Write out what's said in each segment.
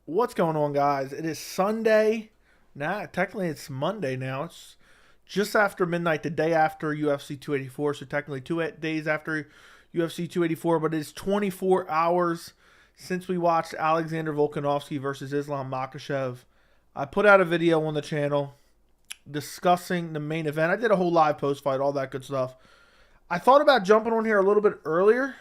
What's going on, guys? It is Sunday. Nah, technically it's Monday now. It's just after midnight, the day after UFC 284. So technically 2 days after UFC 284, but it's 24 hours since we watched Alexander Volkanovski versus Islam Makhachev. I put out a video on the channel discussing the main event. I did a whole live post fight, all that good stuff. I thought about jumping on here a little bit earlier,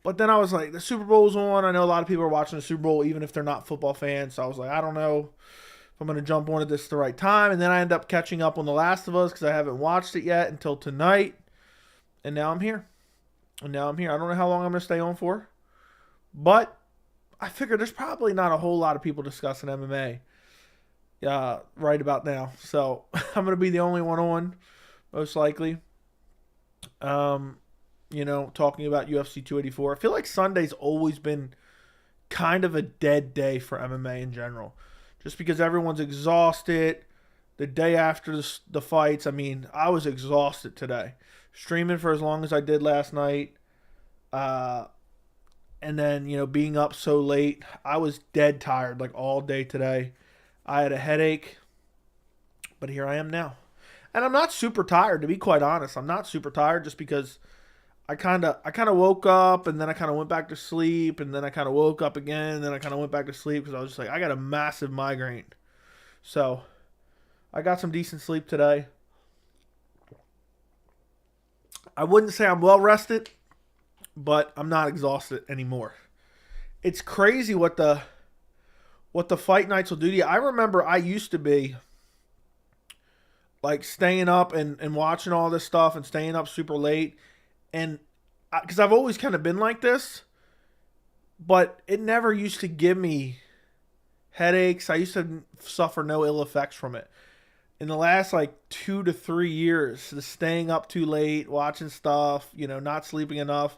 but then I was like, the Super Bowl's on. I know a lot of people are watching the Super Bowl, even if they're not football fans. So I was like, I don't know if I'm going to jump on at this at the right time. And then I end up catching up on The Last of Us because I haven't watched it yet until tonight. And now I'm here. I don't know how long I'm going to stay on for. But I figure there's probably not a whole lot of people discussing MMA right about now. So I'm going to be the only one on, most likely. Talking about UFC 284. I feel like Sunday's always been kind of a dead day for MMA in general. Just because everyone's exhausted. The day after the fights, I was exhausted today. Streaming for as long as I did last night. And then, being up so late. I was dead tired like all day today. I had a headache. But here I am now. And I'm not super tired, to be quite honest. I'm not super tired just because I kind of woke up and then I kind of went back to sleep and then I kind of woke up again and then I kind of went back to sleep because I was just like, I got a massive migraine. So I got some decent sleep today. I wouldn't say I'm well rested, but I'm not exhausted anymore. It's crazy what the fight nights will do to you. I remember I used to be like staying up and watching all this stuff and staying up super late. And because I've always kind of been like this, but it never used to give me headaches. I used to suffer no ill effects from it. In the last 2 to 3 years, the staying up too late, watching stuff, not sleeping enough,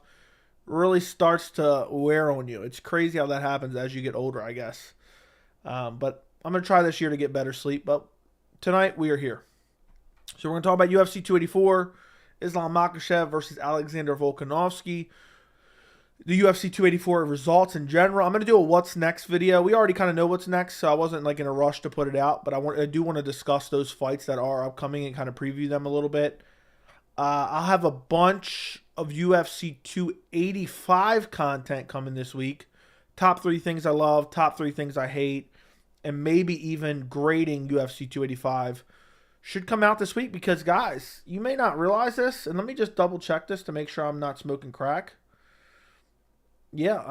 really starts to wear on you. It's crazy how that happens as you get older, I guess. But I'm going to try this year to get better sleep. But tonight we are here. So we're going to talk about UFC 284. Islam Makhachev versus Alexander Volkanovski. The UFC 284 results in general. I'm going to do a what's next video. We already kind of know what's next, so I wasn't in a rush to put it out. But I do want to discuss those fights that are upcoming and kind of preview them a little bit. I'll have a bunch of UFC 285 content coming this week. Top 3 things I love, top 3 things I hate, and maybe even grading UFC 285. Should come out this week because, guys, you may not realize this, and let me just double check this to make sure I'm not smoking crack. Yeah,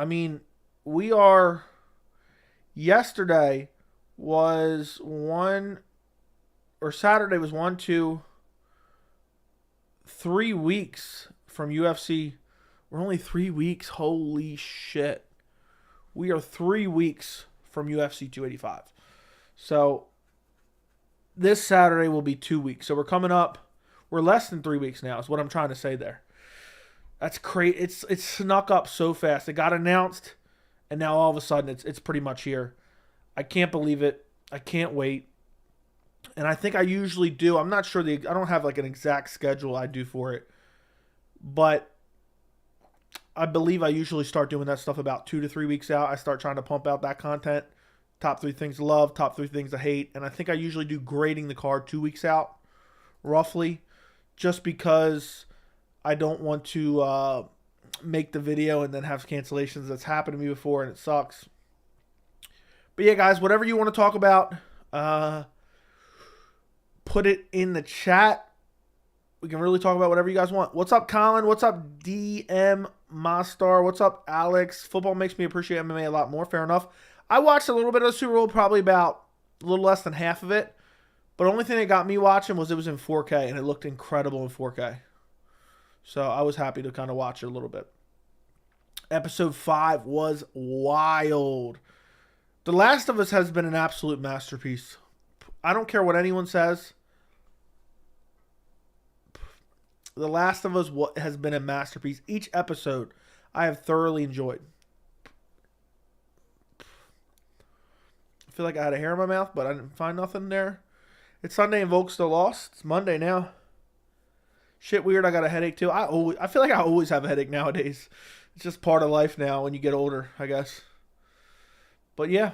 yesterday was Saturday was 1, 2, 3 weeks from UFC. We're only 3 weeks. Holy shit. We are 3 weeks from UFC 285. So this Saturday will be 2 weeks. So we're coming up. We're less than 3 weeks now is what I'm trying to say there. That's crazy. It's snuck up so fast. It got announced, and now all of a sudden it's pretty much here. I can't believe it. I can't wait. And I think I usually do. I'm not sure. I don't have an exact schedule I do for it. But I believe I usually start doing that stuff about 2 to 3 weeks out. I start trying to pump out that content. Top 3 things I love, top 3 things I hate. And I think I usually do grading the card 2 weeks out, roughly, just because I don't want to make the video and then have cancellations. That's happened to me before, and it sucks. But yeah, guys, whatever you want to talk about, put it in the chat. We can really talk about whatever you guys want. What's up, Colin? What's up, DM Mastar? What's up, Alex? Football makes me appreciate MMA a lot more. Fair enough. I watched a little bit of the Super Bowl, probably about a little less than half of it. But the only thing that got me watching was it was in 4K, and it looked incredible in 4K. So I was happy to kind of watch it a little bit. Episode 5 was wild. The Last of Us has been an absolute masterpiece. I don't care what anyone says. The Last of Us has been a masterpiece. Each episode I have thoroughly enjoyed. I feel like I had a hair in my mouth, but I didn't find nothing there. It's Sunday and Volk still lost. It's Monday now. Shit weird, I got a headache too. I feel like I always have a headache nowadays. It's just part of life now when you get older, I guess. But yeah,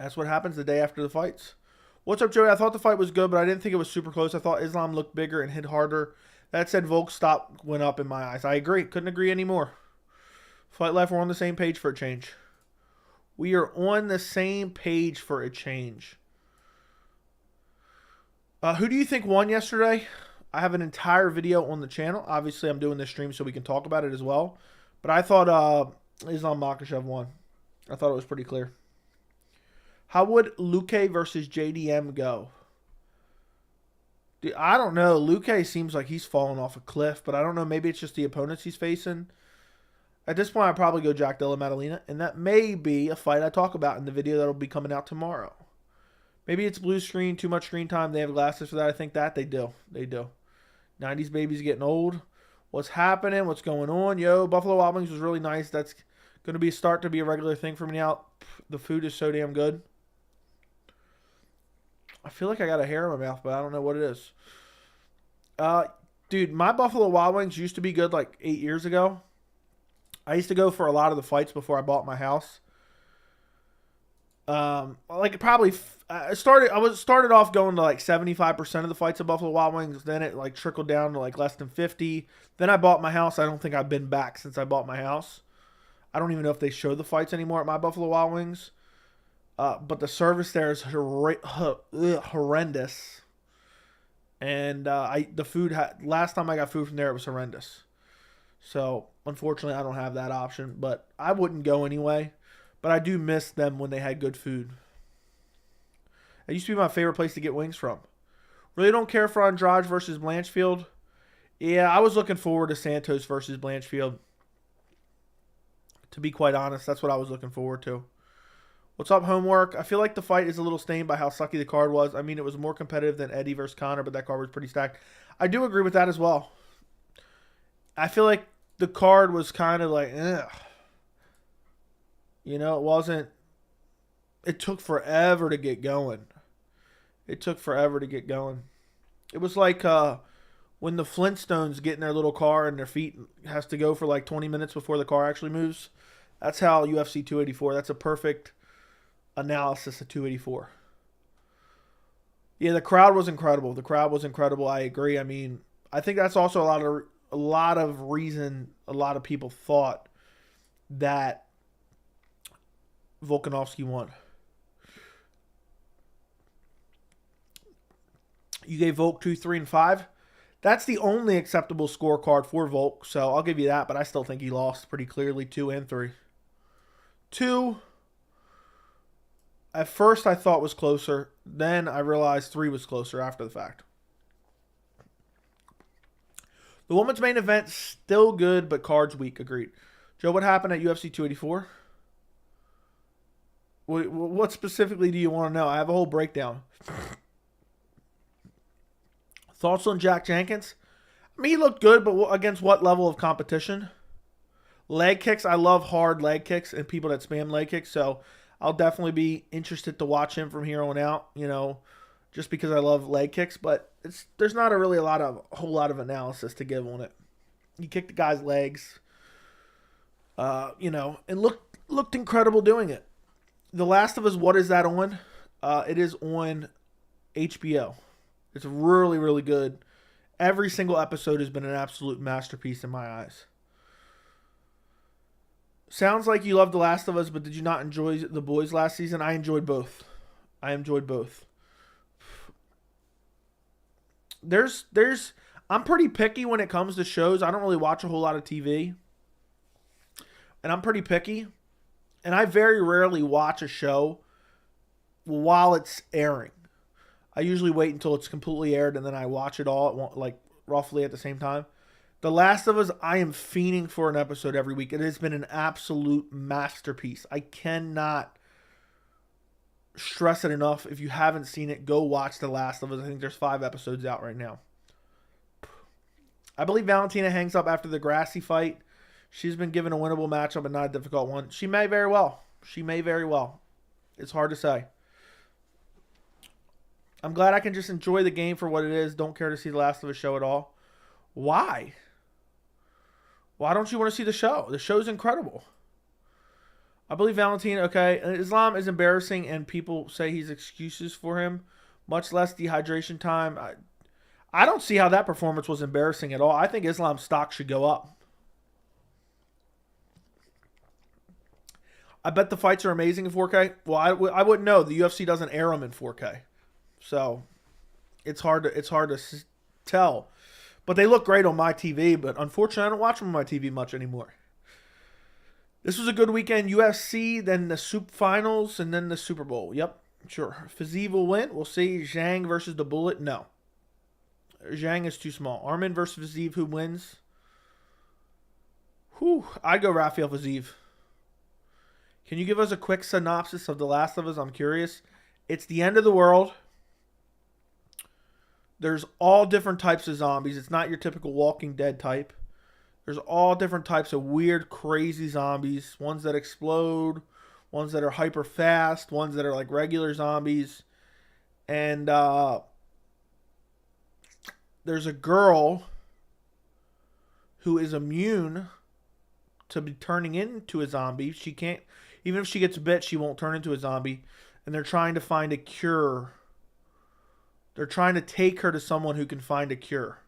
that's what happens the day after the fights. What's up, Joey? I thought the fight was good, but I didn't think it was super close. I thought Islam looked bigger and hit harder. That said, Volk's stop went up in my eyes. I agree. Couldn't agree anymore. Fight Life, we're on the same page for a change. We are on the same page for a change. Who do you think won yesterday? I have an entire video on the channel. Obviously, I'm doing this stream so we can talk about it as well. But I thought Islam Makhachev won. I thought it was pretty clear. How would Luque versus JDM go? Dude, I don't know. Luque seems like he's falling off a cliff, but I don't know. Maybe it's just the opponents he's facing. At this point, I'd probably go Jack Della Maddalena, and that may be a fight I talk about in the video that'll be coming out tomorrow. Maybe it's blue screen, too much screen time. They have glasses for that. I think that they do. They do. 90s babies getting old. What's happening? What's going on? Yo, Buffalo Wild Wings was really nice. That's going to be a start to be a regular thing for me now. The food is so damn good. I feel like I got a hair in my mouth, but I don't know what it is. Dude, my Buffalo Wild Wings used to be good like 8 years ago. I used to go for a lot of the fights before I bought my house. Like probably I started off going to like 75% of the fights of Buffalo Wild Wings. Then it like trickled down to like less than 50. Then I bought my house. I don't think I've been back since I bought my house. I don't even know if they show the fights anymore at my Buffalo Wild Wings. But the service there is horrendous. And the food last time I got food from there, it was horrendous. So unfortunately, I don't have that option. But I wouldn't go anyway. But I do miss them when they had good food. It used to be my favorite place to get wings from. Really don't care for Andrade versus Blanchfield. Yeah, I was looking forward to Santos versus Blanchfield. To be quite honest, that's what I was looking forward to. What's up, Homework? I feel like the fight is a little stained by how sucky the card was. I mean, it was more competitive than Eddie versus Conor, but that card was pretty stacked. I do agree with that as well. I feel like the card was kind of like, ugh. You know, it wasn't... It took forever to get going. It took forever to get going. It was like when the Flintstones get in their little car and their feet has to go for like 20 minutes before the car actually moves. That's how UFC 284. That's a perfect analysis of 284. Yeah, the crowd was incredible. The crowd was incredible. I agree. I mean, I think that's also a lot of reason a lot of people thought that Volkanovski won. You gave Volk 2, 3, and 5. That's the only acceptable scorecard for Volk, so I'll give you that, but I still think he lost pretty clearly 2 and 3. 2, at first I thought was closer. Then I realized 3 was closer after the fact. The women's main event, still good, but cards weak. Agreed. Joe, what happened at UFC 284? What specifically do you want to know? I have a whole breakdown. Thoughts on Jack Jenkins? I mean, he looked good, but against what level of competition? Leg kicks. I love hard leg kicks and people that spam leg kicks, so I'll definitely be interested to watch him from here on out, you know, just because I love leg kicks, but there's not a whole lot of analysis to give on it. He kicked the guy's legs, you know, and looked incredible doing it. The Last of Us, what is that on? It is on HBO. It's really, really good. Every single episode has been an absolute masterpiece in my eyes. Sounds like you loved The Last of Us, but did you not enjoy The Boys last season? I enjoyed both. I'm pretty picky when it comes to shows. I don't really watch a whole lot of TV. And I'm pretty picky. And I very rarely watch a show while it's airing. I usually wait until it's completely aired and then I watch it all like roughly at the same time. The Last of Us, I am fiending for an episode every week. It has been an absolute masterpiece. I cannot stress it enough. If you haven't seen it, go watch The Last of Us. I think there's 5 episodes out right now. I believe Valentina hangs up after the Grassy fight. She's been given a winnable matchup and not a difficult one. She may very well. It's hard to say. I'm glad I can just enjoy the game for what it is. Don't care to see The Last of Us show at all. Why? Why don't you want to see the show? The show's incredible. I believe Valentina. Okay, Islam is embarrassing, and people say he's excuses for him. Much less dehydration time. I don't see how that performance was embarrassing at all. I think Islam's stock should go up. I bet the fights are amazing in 4K. Well, I wouldn't know. The UFC doesn't air them in 4K, so it's hard to tell. But they look great on my TV. But unfortunately, I don't watch them on my TV much anymore. This was a good weekend. UFC, then the Soup Finals, and then the Super Bowl. Yep, sure. Fiziev will win. We'll see. Zhang versus the Bullet. No. Zhang is too small. Armin versus Fiziev. Who wins? I'd go Rafael Fiziev. Can you give us a quick synopsis of The Last of Us? I'm curious. It's the end of the world. There's all different types of zombies. It's not your typical Walking Dead type. There's all different types of weird, crazy zombies. Ones that explode. Ones that are hyper fast. Ones that are like regular zombies. And there's a girl who is immune to be turning into a zombie. She can't, even if she gets bit, she won't turn into a zombie. And they're trying to find a cure. They're trying to take her to someone who can find a cure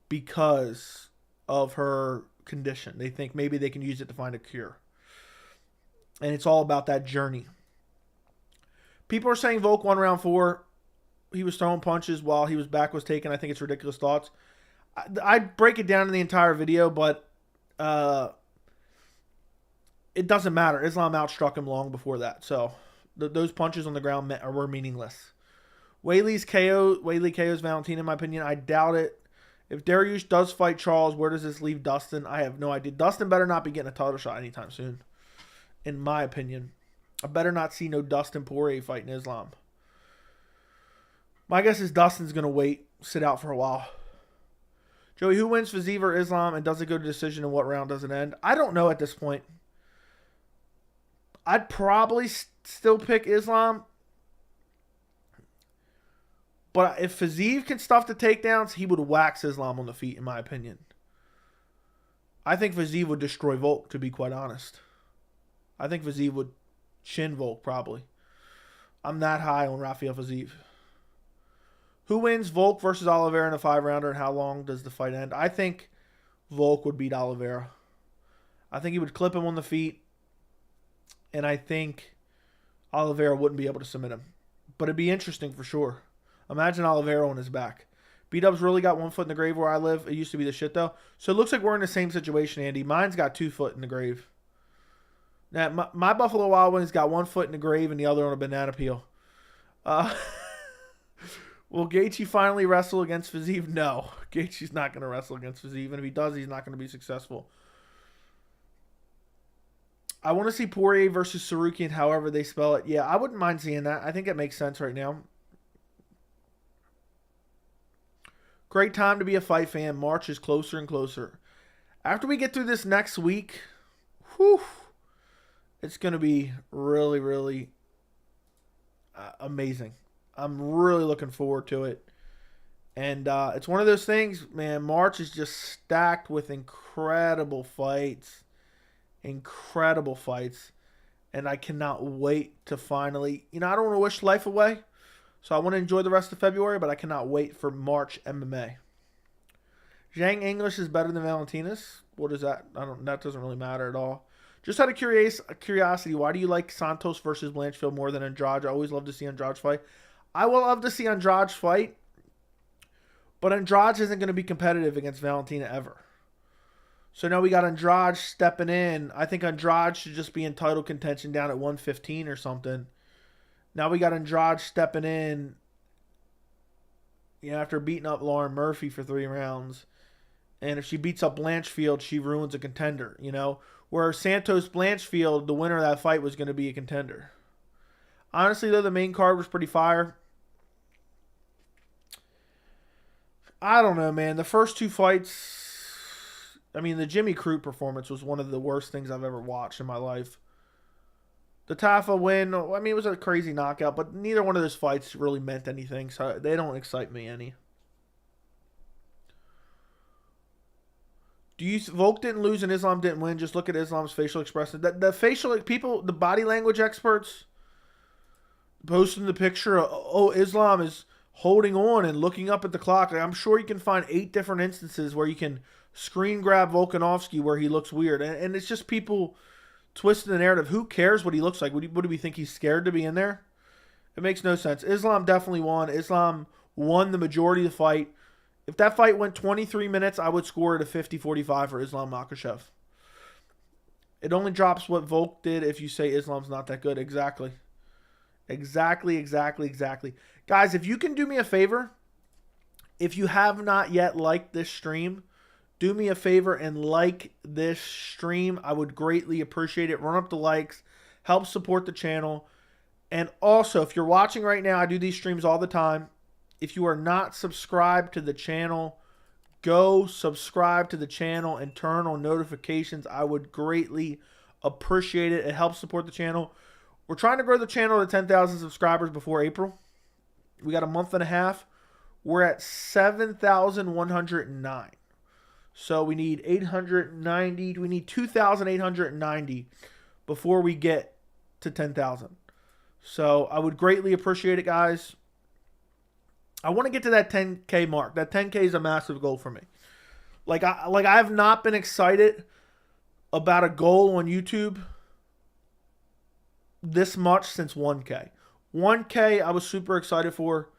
because of her condition. They think maybe they can use it to find a cure. And it's all about that journey. People are saying Volk won round 4. He was throwing punches while his back was taken. I think it's ridiculous thoughts. I'd break it down in the entire video, but it doesn't matter. Islam outstruck him long before that. So those punches on the ground were meaningless. Whaley KO's Valentina, in my opinion. I doubt it. If Dariush does fight Charles, where does this leave Dustin? I have no idea. Dustin better not be getting a title shot anytime soon, in my opinion. I better not see no Dustin Poirier fighting Islam. My guess is Dustin's going to wait, sit out for a while. Joey, who wins, Fiziev or Islam, and does it go to decision, and what round does it end? I don't know at this point. I'd probably still pick Islam. But if Fiziev can stuff the takedowns, he would wax Islam on the feet, in my opinion. I think Fiziev would destroy Volk, to be quite honest. I think Fiziev would chin Volk, probably. I'm that high on Rafael Fiziev. Who wins, Volk versus Oliveira in a 5-rounder, and how long does the fight end? I think Volk would beat Oliveira. I think he would clip him on the feet, and I think Oliveira wouldn't be able to submit him. But it'd be interesting for sure. Imagine Oliveira on his back. B-Dub's really got 1 foot in the grave where I live. It used to be the shit, though. So it looks like we're in the same situation, Andy. Mine's got 2 foot in the grave. Now, my Buffalo Wild Wings got 1 foot in the grave and the other on a banana peel. Will Gaethje finally wrestle against Fiziev? No. Gaethje's not going to wrestle against Fiziev. And if he does, he's not going to be successful. I want to see Poirier versus Sarukian, however they spell it. Yeah, I wouldn't mind seeing that. I think it makes sense right now. Great time to be a fight fan. March is closer and closer. After we get through this next week, it's going to be really, really amazing. I'm really looking forward to it. And it's one of those things, man, March is just stacked with incredible fights. Incredible fights. And I cannot wait to finally, I don't want to wish life away. So I want to enjoy the rest of February, but I cannot wait for March MMA. Zhang English is better than Valentina's. What is that? That doesn't really matter at all. Just out of curiosity, why do you like Santos versus Blanchfield more than Andrade? I always love to see Andrade fight. I will love to see Andrade fight, but Andrade isn't going to be competitive against Valentina ever. So now we got Andrade stepping in. I think Andrade should just be in title contention down at 115 or something. Now we got Andrade stepping in, after beating up Lauren Murphy for 3 rounds. And if she beats up Blanchfield, she ruins a contender, Where Santos Blanchfield, the winner of that fight, was going to be a contender. Honestly, though, the main card was pretty fire. I don't know, man. The first 2 fights, the Jimmy Crute performance was one of the worst things I've ever watched in my life. The Tafa win, it was a crazy knockout, but neither one of those fights really meant anything, so they don't excite me any. Volk didn't lose and Islam didn't win? Just look at Islam's facial expression. The facial people, the body language experts posting the picture of, oh, Islam is holding on and looking up at the clock. Like, I'm sure you can find 8 different instances where you can screen grab Volkanovski where he looks weird. And it's just people twisting the narrative. Who cares what he looks like? What do we think, he's scared to be in there? It makes no sense. Islam definitely won. Islam won the majority of the fight. If that fight went 23 minutes, I would score it a 50-45 for Islam Makhachev. It only drops what Volk did if you say Islam's not that good. Exactly. Exactly. Guys, if you can do me a favor, if you have not yet liked this stream, do me a favor and like this stream. I would greatly appreciate it. Run up the likes. Help support the channel. And also, if you're watching right now, I do these streams all the time. If you are not subscribed to the channel, go subscribe to the channel and turn on notifications. I would greatly appreciate it. It helps support the channel. We're trying to grow the channel to 10,000 subscribers before April. We got a month and a half. We're at 7,109. So we need 890. We need 2,890 before we get to 10,000. So I would greatly appreciate it, guys. I want to get to that 10K mark. That 10K is a massive goal for me. Like I have not been excited about a goal on YouTube this much since 1K. 1K I was super excited for,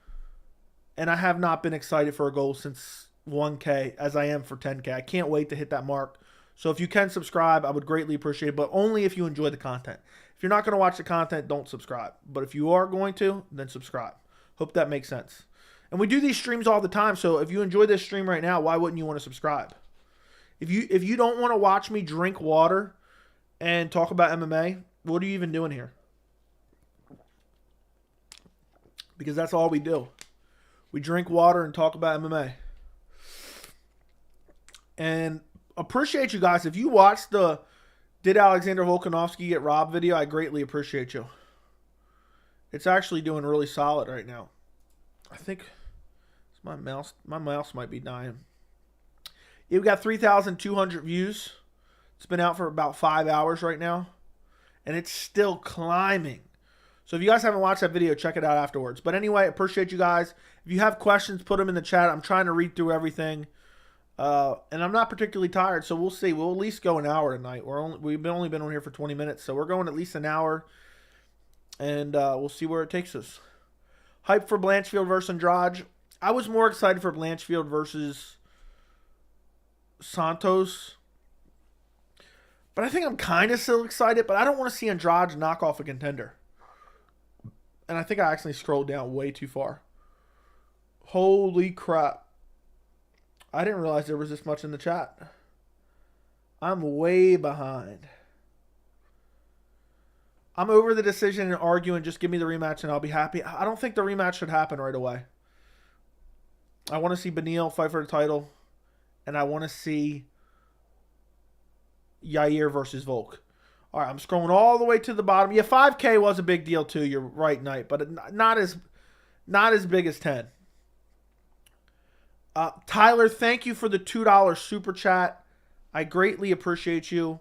and I have not been excited for a goal since 1K as I am for 10K. I can't wait to hit that mark. So if you can subscribe, I would greatly appreciate it, but only if you enjoy the content. If you're not going to watch the content, don't subscribe. But if you are going to, then subscribe. Hope that makes sense. And we do these streams all the time, so if you enjoy this stream right now, why wouldn't you want to subscribe? If you don't want to watch me drink water and talk about MMA, what are you even doing here? Because that's all we do. We drink water and talk about MMA. And appreciate you guys. If you watched the Did Alexander Volkanovski Get Robbed video, I greatly appreciate you. It's actually doing really solid right now. I think my mouse might be dying. It got 3,200 views. It's been out for about 5 hours right now, and it's still climbing. So if you guys haven't watched that video, check it out afterwards. But anyway, appreciate you guys. If you have questions, put them in the chat. I'm trying to read through everything, and I'm not particularly tired, so we'll see. We'll at least go an hour tonight. We've only been on here for 20 minutes, so we're going at least an hour, and we'll see where it takes us. Hype for Blanchfield versus Andrade. I was more excited for Blanchfield versus Santos. But I think I'm kind of still excited, but I don't want to see Andrade knock off a contender. And I think I actually scrolled down way too far. Holy crap. I didn't realize there was this much in the chat. I'm way behind. I'm over the decision and arguing. Just give me the rematch and I'll be happy. I don't think the rematch should happen right away. I want to see Beneil fight for the title. And I want to see Yair versus Volk. All right, I'm scrolling all the way to the bottom. Yeah, 5K was a big deal too. You're right, Knight, but not as big as 10. Tyler, thank you for the $2 super chat. I greatly appreciate you.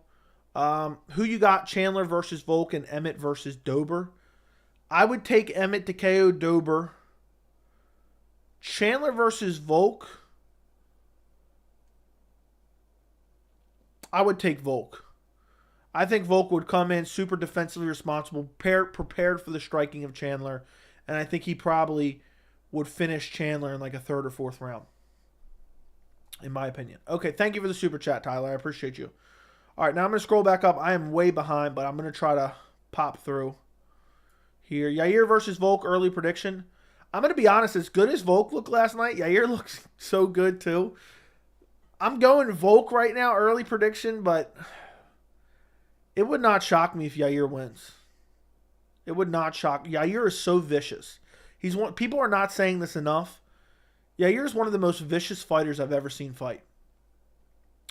Who you got? Chandler versus Volk and Emmett versus Dober. I would take Emmett to KO Dober. Chandler versus Volk. I would take Volk. I think Volk would come in super defensively responsible, prepared for the striking of Chandler, and I think he probably would finish Chandler in like a 3rd or 4th round, in my opinion. Okay, thank you for the super chat, Tyler. I appreciate you. All right, now I'm going to scroll back up. I am way behind, but I'm going to try to pop through here. Yair versus Volk, early prediction. I'm going to be honest, as good as Volk looked last night, Yair looks so good too. I'm going Volk right now, early prediction, but it would not shock me if Yair wins. It would not shock. Yair is so vicious. People are not saying this enough. Yair is one of the most vicious fighters I've ever seen fight.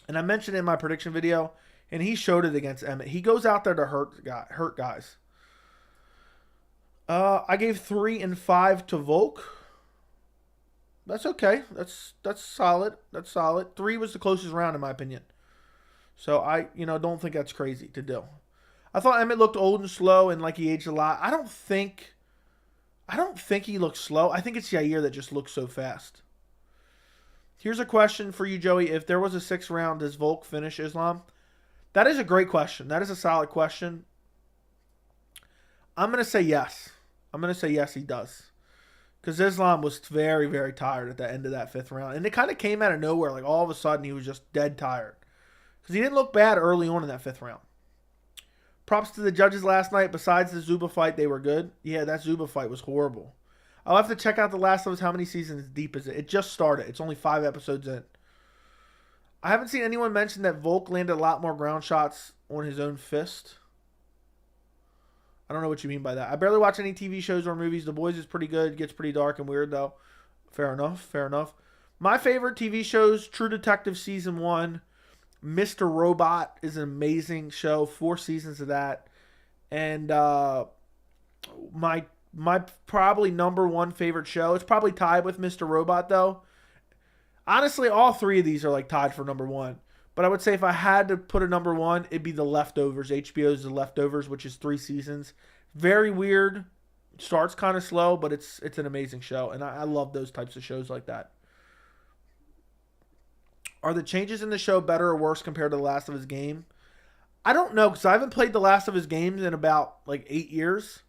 And I mentioned in my prediction video, and he showed it against Emmett. He goes out there to hurt guys. I gave 3 and 5 to Volk. That's okay. That's solid. That's solid. 3 was the closest round in my opinion. So I, don't think that's crazy to do. I thought Emmett looked old and slow and like he aged a lot. I don't think he looks slow. I think it's Yair that just looks so fast. Here's a question for you, Joey. If there was a 6th round, does Volk finish Islam? That is a great question. That is a solid question. I'm going to say yes. I'm going to say yes, he does. Because Islam was very, very tired at the end of that 5th round. And it kind of came out of nowhere. Like all of a sudden, he was just dead tired. Because he didn't look bad early on in that 5th round. Props to the judges last night. Besides the Zuba fight, they were good. Yeah, that Zuba fight was horrible. I'll have to check out The Last of Us. How many seasons deep is it? It just started. It's only 5 episodes in. I haven't seen anyone mention that Volk landed a lot more ground shots on his own fist. I don't know what you mean by that. I barely watch any TV shows or movies. The Boys is pretty good. It gets pretty dark and weird, though. Fair enough. Fair enough. My favorite TV shows, True Detective Season 1. Mr. Robot is an amazing show. 4 seasons of that. And my probably number 1 favorite show. It's probably tied with Mr. Robot, though. Honestly, all 3 of these are like tied for number 1. But I would say if I had to put a number 1, it'd be The Leftovers. HBO's The Leftovers, which is 3 seasons. Very weird. Starts kind of slow, but it's an amazing show. And I love those types of shows like that. Are the changes in the show better or worse compared to The Last of Us game? I don't know, because I haven't played The Last of Us games in about like 8 years.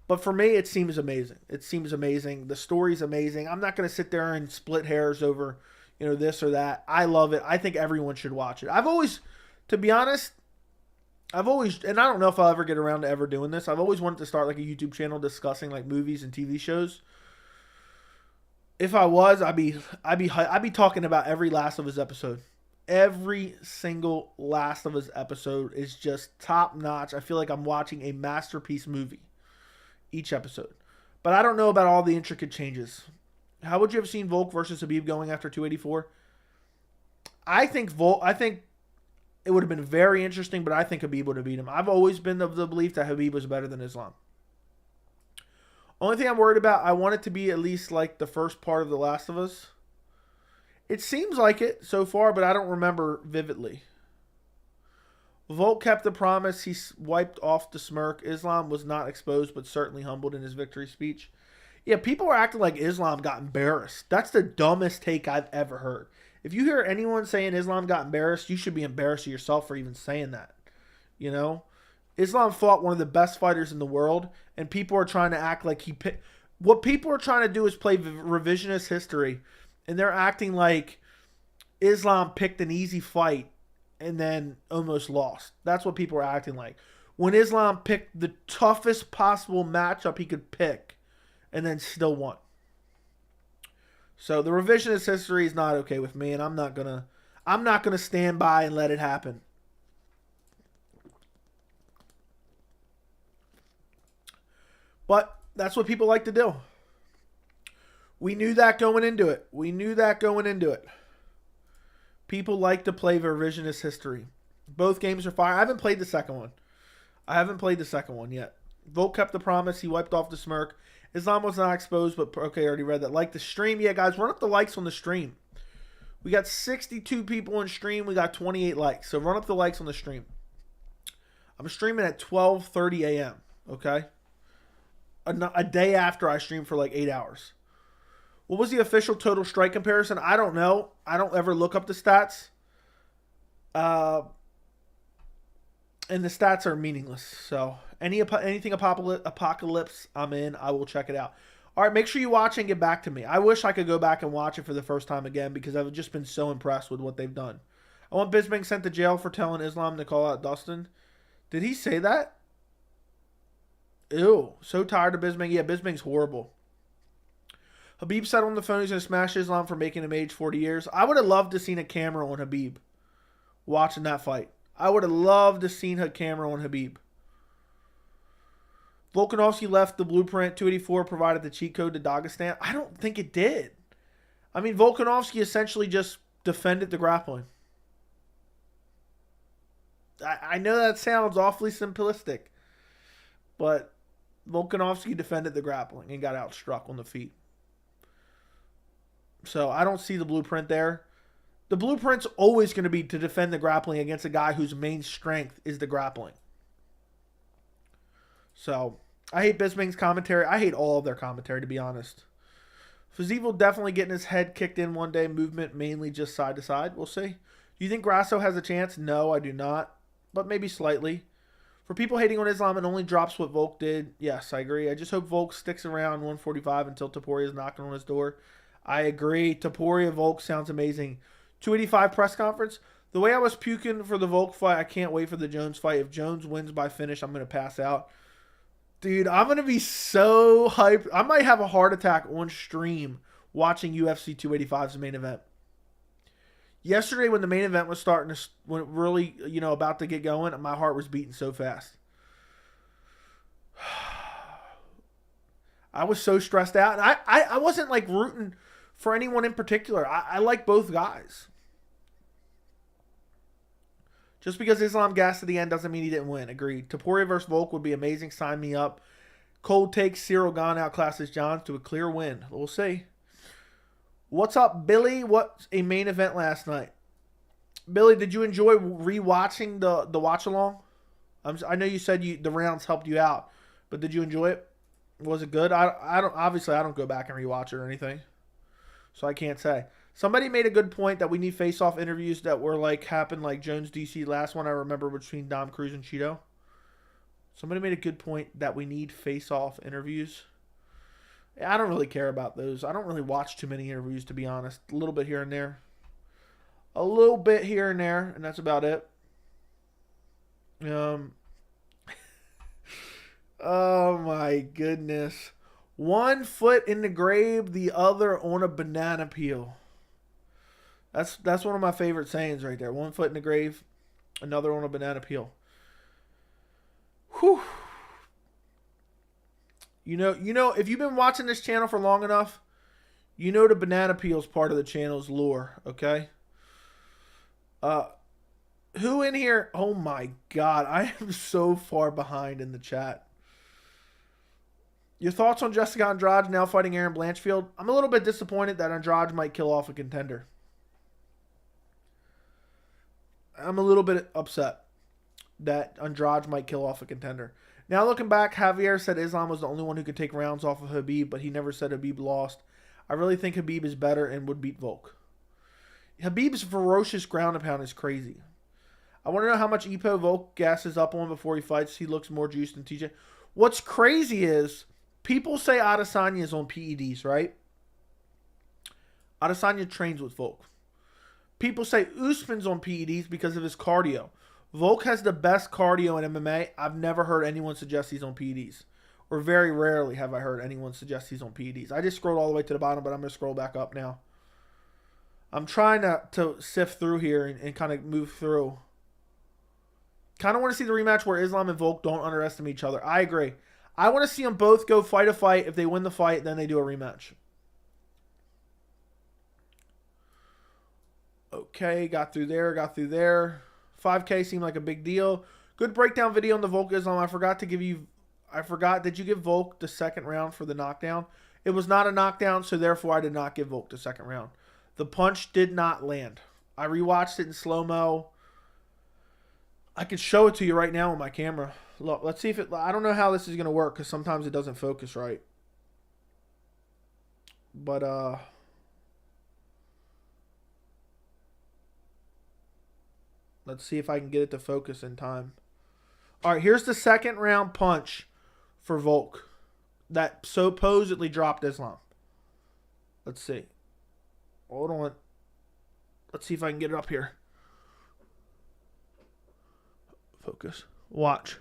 But for me, it seems amazing. It seems amazing. The story's amazing. I'm not going to sit there and split hairs over, this or that. I love it. I think everyone should watch it. To be honest, and I don't know if I'll ever get around to ever doing this. I've always wanted to start like a YouTube channel discussing like movies and TV shows. If I was, I'd be talking about every Last of Us episode. Every single Last of Us episode is just top notch. I feel like I'm watching a masterpiece movie each episode. But I don't know about all the intricate changes. How would you have seen Volk versus Khabib going after 284? I think it would have been very interesting, but I think Khabib would have beat him. I've always been of the belief that Khabib was better than Islam. Only thing I'm worried about, I want it to be at least like the first part of The Last of Us. It seems like it so far, but I don't remember vividly. Volk kept the promise. He wiped off the smirk. Islam was not exposed, but certainly humbled in his victory speech. Yeah, people are acting like Islam got embarrassed. That's the dumbest take I've ever heard. If you hear anyone saying Islam got embarrassed, you should be embarrassed of yourself for even saying that. Islam fought one of the best fighters in the world, and people are trying to act like he picked. What people are trying to do is play revisionist history, and they're acting like Islam picked an easy fight and then almost lost. That's what people are acting like. When Islam picked the toughest possible matchup he could pick and then still won. So the revisionist history is not okay with me, and I'm not gonna stand by and let it happen. But that's what people like to do. We knew that going into it. People like to play revisionist history. Both games are fire. I haven't played the second one yet. Volk kept the promise. He wiped off the smirk. Islam was not exposed, but okay, I already read that. Like the stream. Yeah, guys, run up the likes on the stream. We got 62 people on stream. We got 28 likes. So run up the likes on the stream. I'm streaming at 12:30 a.m., okay? A day after I streamed for like 8 hours. What was the official total strike comparison? I don't know. I don't ever look up the stats. And the stats are meaningless. So anything apocalypse I'm in, I will check it out. All right, make sure you watch and get back to me. I wish I could go back and watch it for the first time again because I've just been so impressed with what they've done. I want Bisping sent to jail for telling Islam to call out Dustin. Did he say that? Ew, so tired of Bisping. Yeah, Bisping's horrible. Khabib said on the phone he's going to smash Islam for making him age 40 years. I would have loved to seen a camera on Khabib watching that fight. I would have loved to seen a camera on Khabib. Volkanovski left the blueprint. 284 provided the cheat code to Dagestan. I don't think it did. I mean, Volkanovski essentially just defended the grappling. I know that sounds awfully simplistic, but Volkanovski defended the grappling and got outstruck on the feet. So I don't see the blueprint there. The blueprint's always going to be to defend the grappling against a guy whose main strength is the grappling. So, I hate Bisping's commentary. I hate all of their commentary, to be honest. Fiziev will definitely getting his head kicked in one day. Movement mainly just side to side. We'll see. Do you think Grasso has a chance? No, I do not. But maybe slightly. For people hating on Islam and only drops what Volk did, yes, I agree. I just hope Volk sticks around 145 until Topuria is knocking on his door. I agree. Topuria Volk sounds amazing. 285 press conference. The way I was puking for the Volk fight, I can't wait for the Jones fight. If Jones wins by finish, I'm going to pass out. Dude, I'm going to be so hyped. I might have a heart attack on stream watching UFC 285's main event. Yesterday when the main event was starting to, when it really, about to get going, my heart was beating so fast. I was so stressed out. And I wasn't like rooting for anyone in particular. I like both guys. Just because Islam gassed at the end doesn't mean he didn't win. Agreed. Topuria versus Volk would be amazing. Sign me up. Cold takes Cyril Gane outclasses Johns to a clear win. We'll see. What's up, Billy? What's a main event last night? Billy, did you enjoy rewatching the watch along? I know you said the rounds helped you out, but did you enjoy it? Was it good? I don't go back and rewatch it or anything, so I can't say. Somebody made a good point that we need face-off interviews that were happened like Jones DC last one I remember between Dom Cruz and Cheeto. Somebody made a good point that we need face-off interviews. I don't really care about those. I don't really watch too many interviews, to be honest. A little bit here and there. A little bit here and there, and that's about it. Oh my goodness. One foot in the grave, the other on a banana peel. That's one of my favorite sayings right there. One foot in the grave, another on a banana peel. Whew. You know, if you've been watching this channel for long enough, you know the banana peel is part of the channel's lore, okay? Who in here? Oh my God, I am so far behind in the chat. Your thoughts on Jessica Andrade now fighting Erin Blanchfield? I'm a little bit disappointed that Andrade might kill off a contender. I'm a little bit upset that Andrade might kill off a contender. Now looking back, Javier said Islam was the only one who could take rounds off of Khabib, but he never said Khabib lost. I really think Khabib is better and would beat Volk. Khabib's ferocious ground and pound is crazy. I want to know how much EPO Volk gasses up on before he fights. He looks more juiced than TJ. What's crazy is people say Adesanya is on PEDs, right? Adesanya trains with Volk. People say Usman's on PEDs because of his cardio. Volk has the best cardio in MMA. I've never heard anyone suggest he's on PEDs. Or very rarely have I heard anyone suggest he's on PEDs. I just scrolled all the way to the bottom, but I'm going to scroll back up now. I'm trying to sift through here and kind of move through. Kind of want to see the rematch where Islam and Volk don't underestimate each other. I agree. I want to see them both go fight a fight. If they win the fight, then they do a rematch. Okay, got through there. 5K seemed like a big deal. Good breakdown video on the Volk Islam. I forgot, did you give Volk the second round for the knockdown? It was not a knockdown, so therefore I did not give Volk the second round. The punch did not land. I rewatched it in slow-mo. I can show it to you right now on my camera. Look, let's see if it... I don't know how this is going to work because sometimes it doesn't focus right. But, let's see if I can get it to focus in time. All right, here's the second round punch for Volk that supposedly dropped Islam. Let's see. Hold on. Let's see if I can get it up here. Focus. Watch.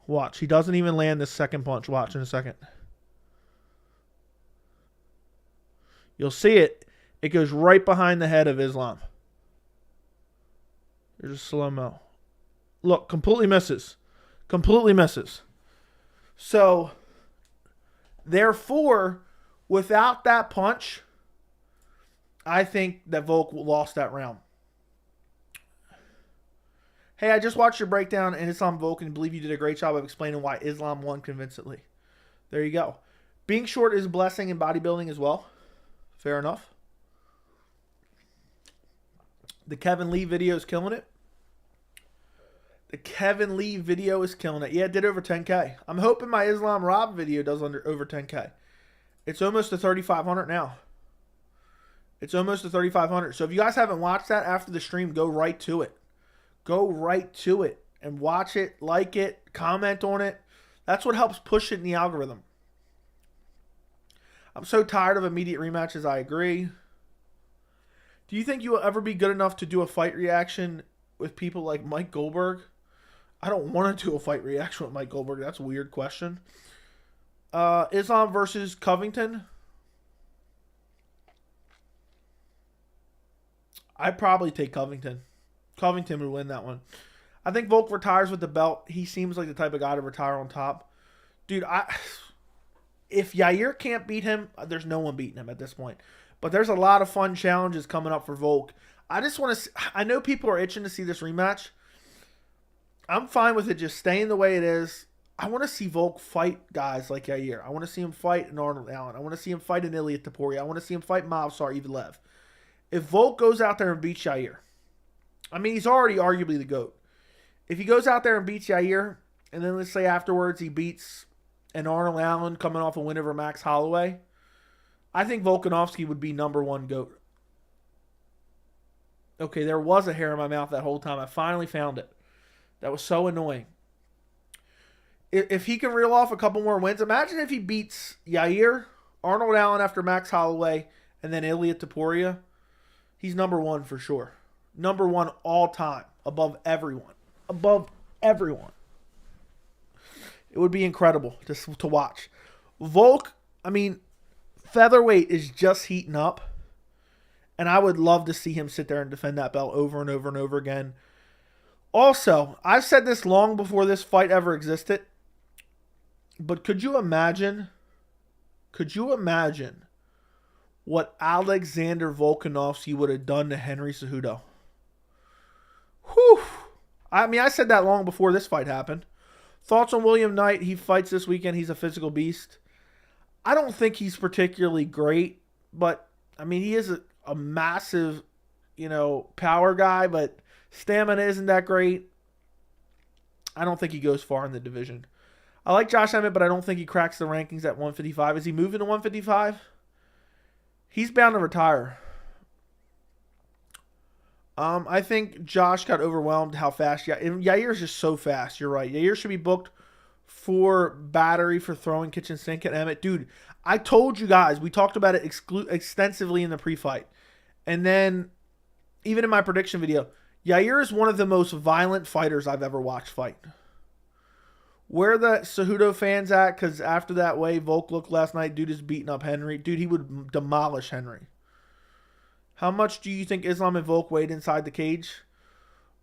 Watch. He doesn't even land this second punch. Watch in a second. You'll see it. It goes right behind the head of Islam. There's a slow-mo. Look, completely misses. Completely misses. So, therefore, without that punch, I think that Volk lost that round. Hey, I just watched your breakdown in Islam Volk and believe you did a great job of explaining why Islam won convincingly. There you go. Being short is a blessing in bodybuilding as well. Fair enough. The Kevin Lee video is killing it. The Kevin Lee video is killing it. Yeah, it did over 10K. I'm hoping my Islam Rob video does over 10K. It's almost to 3,500 now. It's almost to 3,500. So if you guys haven't watched that after the stream, go right to it. Go right to it and watch it, like it, comment on it. That's what helps push it in the algorithm. I'm so tired of immediate rematches. I agree. Do you think you will ever be good enough to do a fight reaction with people like Mike Goldberg? I don't want to do a fight reaction with Mike Goldberg. That's a weird question. Islam versus Covington. I'd probably take Covington. Covington would win that one. I think Volk retires with the belt. He seems like the type of guy to retire on top. Dude, if Yair can't beat him, there's no one beating him at this point. But there's a lot of fun challenges coming up for Volk. I just want to... I know people are itching to see this rematch. I'm fine with it just staying the way it is. I want to see Volk fight guys like Yair. I want to see him fight an Arnold Allen. I want to see him fight an Ilia Topuria. I want to see him fight Movsar Evelev. If Volk goes out there and beats Yair, I mean, he's already arguably the GOAT. If he goes out there and beats Yair, and then let's say afterwards he beats an Arnold Allen coming off a win over Max Holloway, I think Volkanovski would be number one GOAT. Okay, there was a hair in my mouth that whole time. I finally found it. That was so annoying. If he can reel off a couple more wins, imagine if he beats Yair, Arnold Allen after Max Holloway, and then Ilia Topuria. He's number one for sure. Number one all time. Above everyone. Above everyone. It would be incredible to watch. Volk, I mean, featherweight is just heating up. And I would love to see him sit there and defend that belt over and over and over again. Also, I've said this long before this fight ever existed. But could you imagine what Alexander Volkanovski would have done to Henry Cejudo? Whew. I mean, I said that long before this fight happened. Thoughts on William Knight? He fights this weekend. He's a physical beast. I don't think he's particularly great, but, I mean, he is a massive, power guy, but stamina isn't that great. I don't think he goes far in the division. I like Josh Emmett, but I don't think he cracks the rankings at 155. Is he moving to 155? He's bound to retire. I think Josh got overwhelmed how fast. Yair's just so fast. You're right. Yair should be booked for battery for throwing kitchen sink at Emmett. Dude, I told you guys. We talked about it extensively in the pre-fight. And then, even in my prediction video, Yair is one of the most violent fighters I've ever watched fight. Where the Cejudo fans at? Because after that way Volk looked last night, dude is beating up Henry. Dude, he would demolish Henry. How much do you think Islam and Volk weighed inside the cage?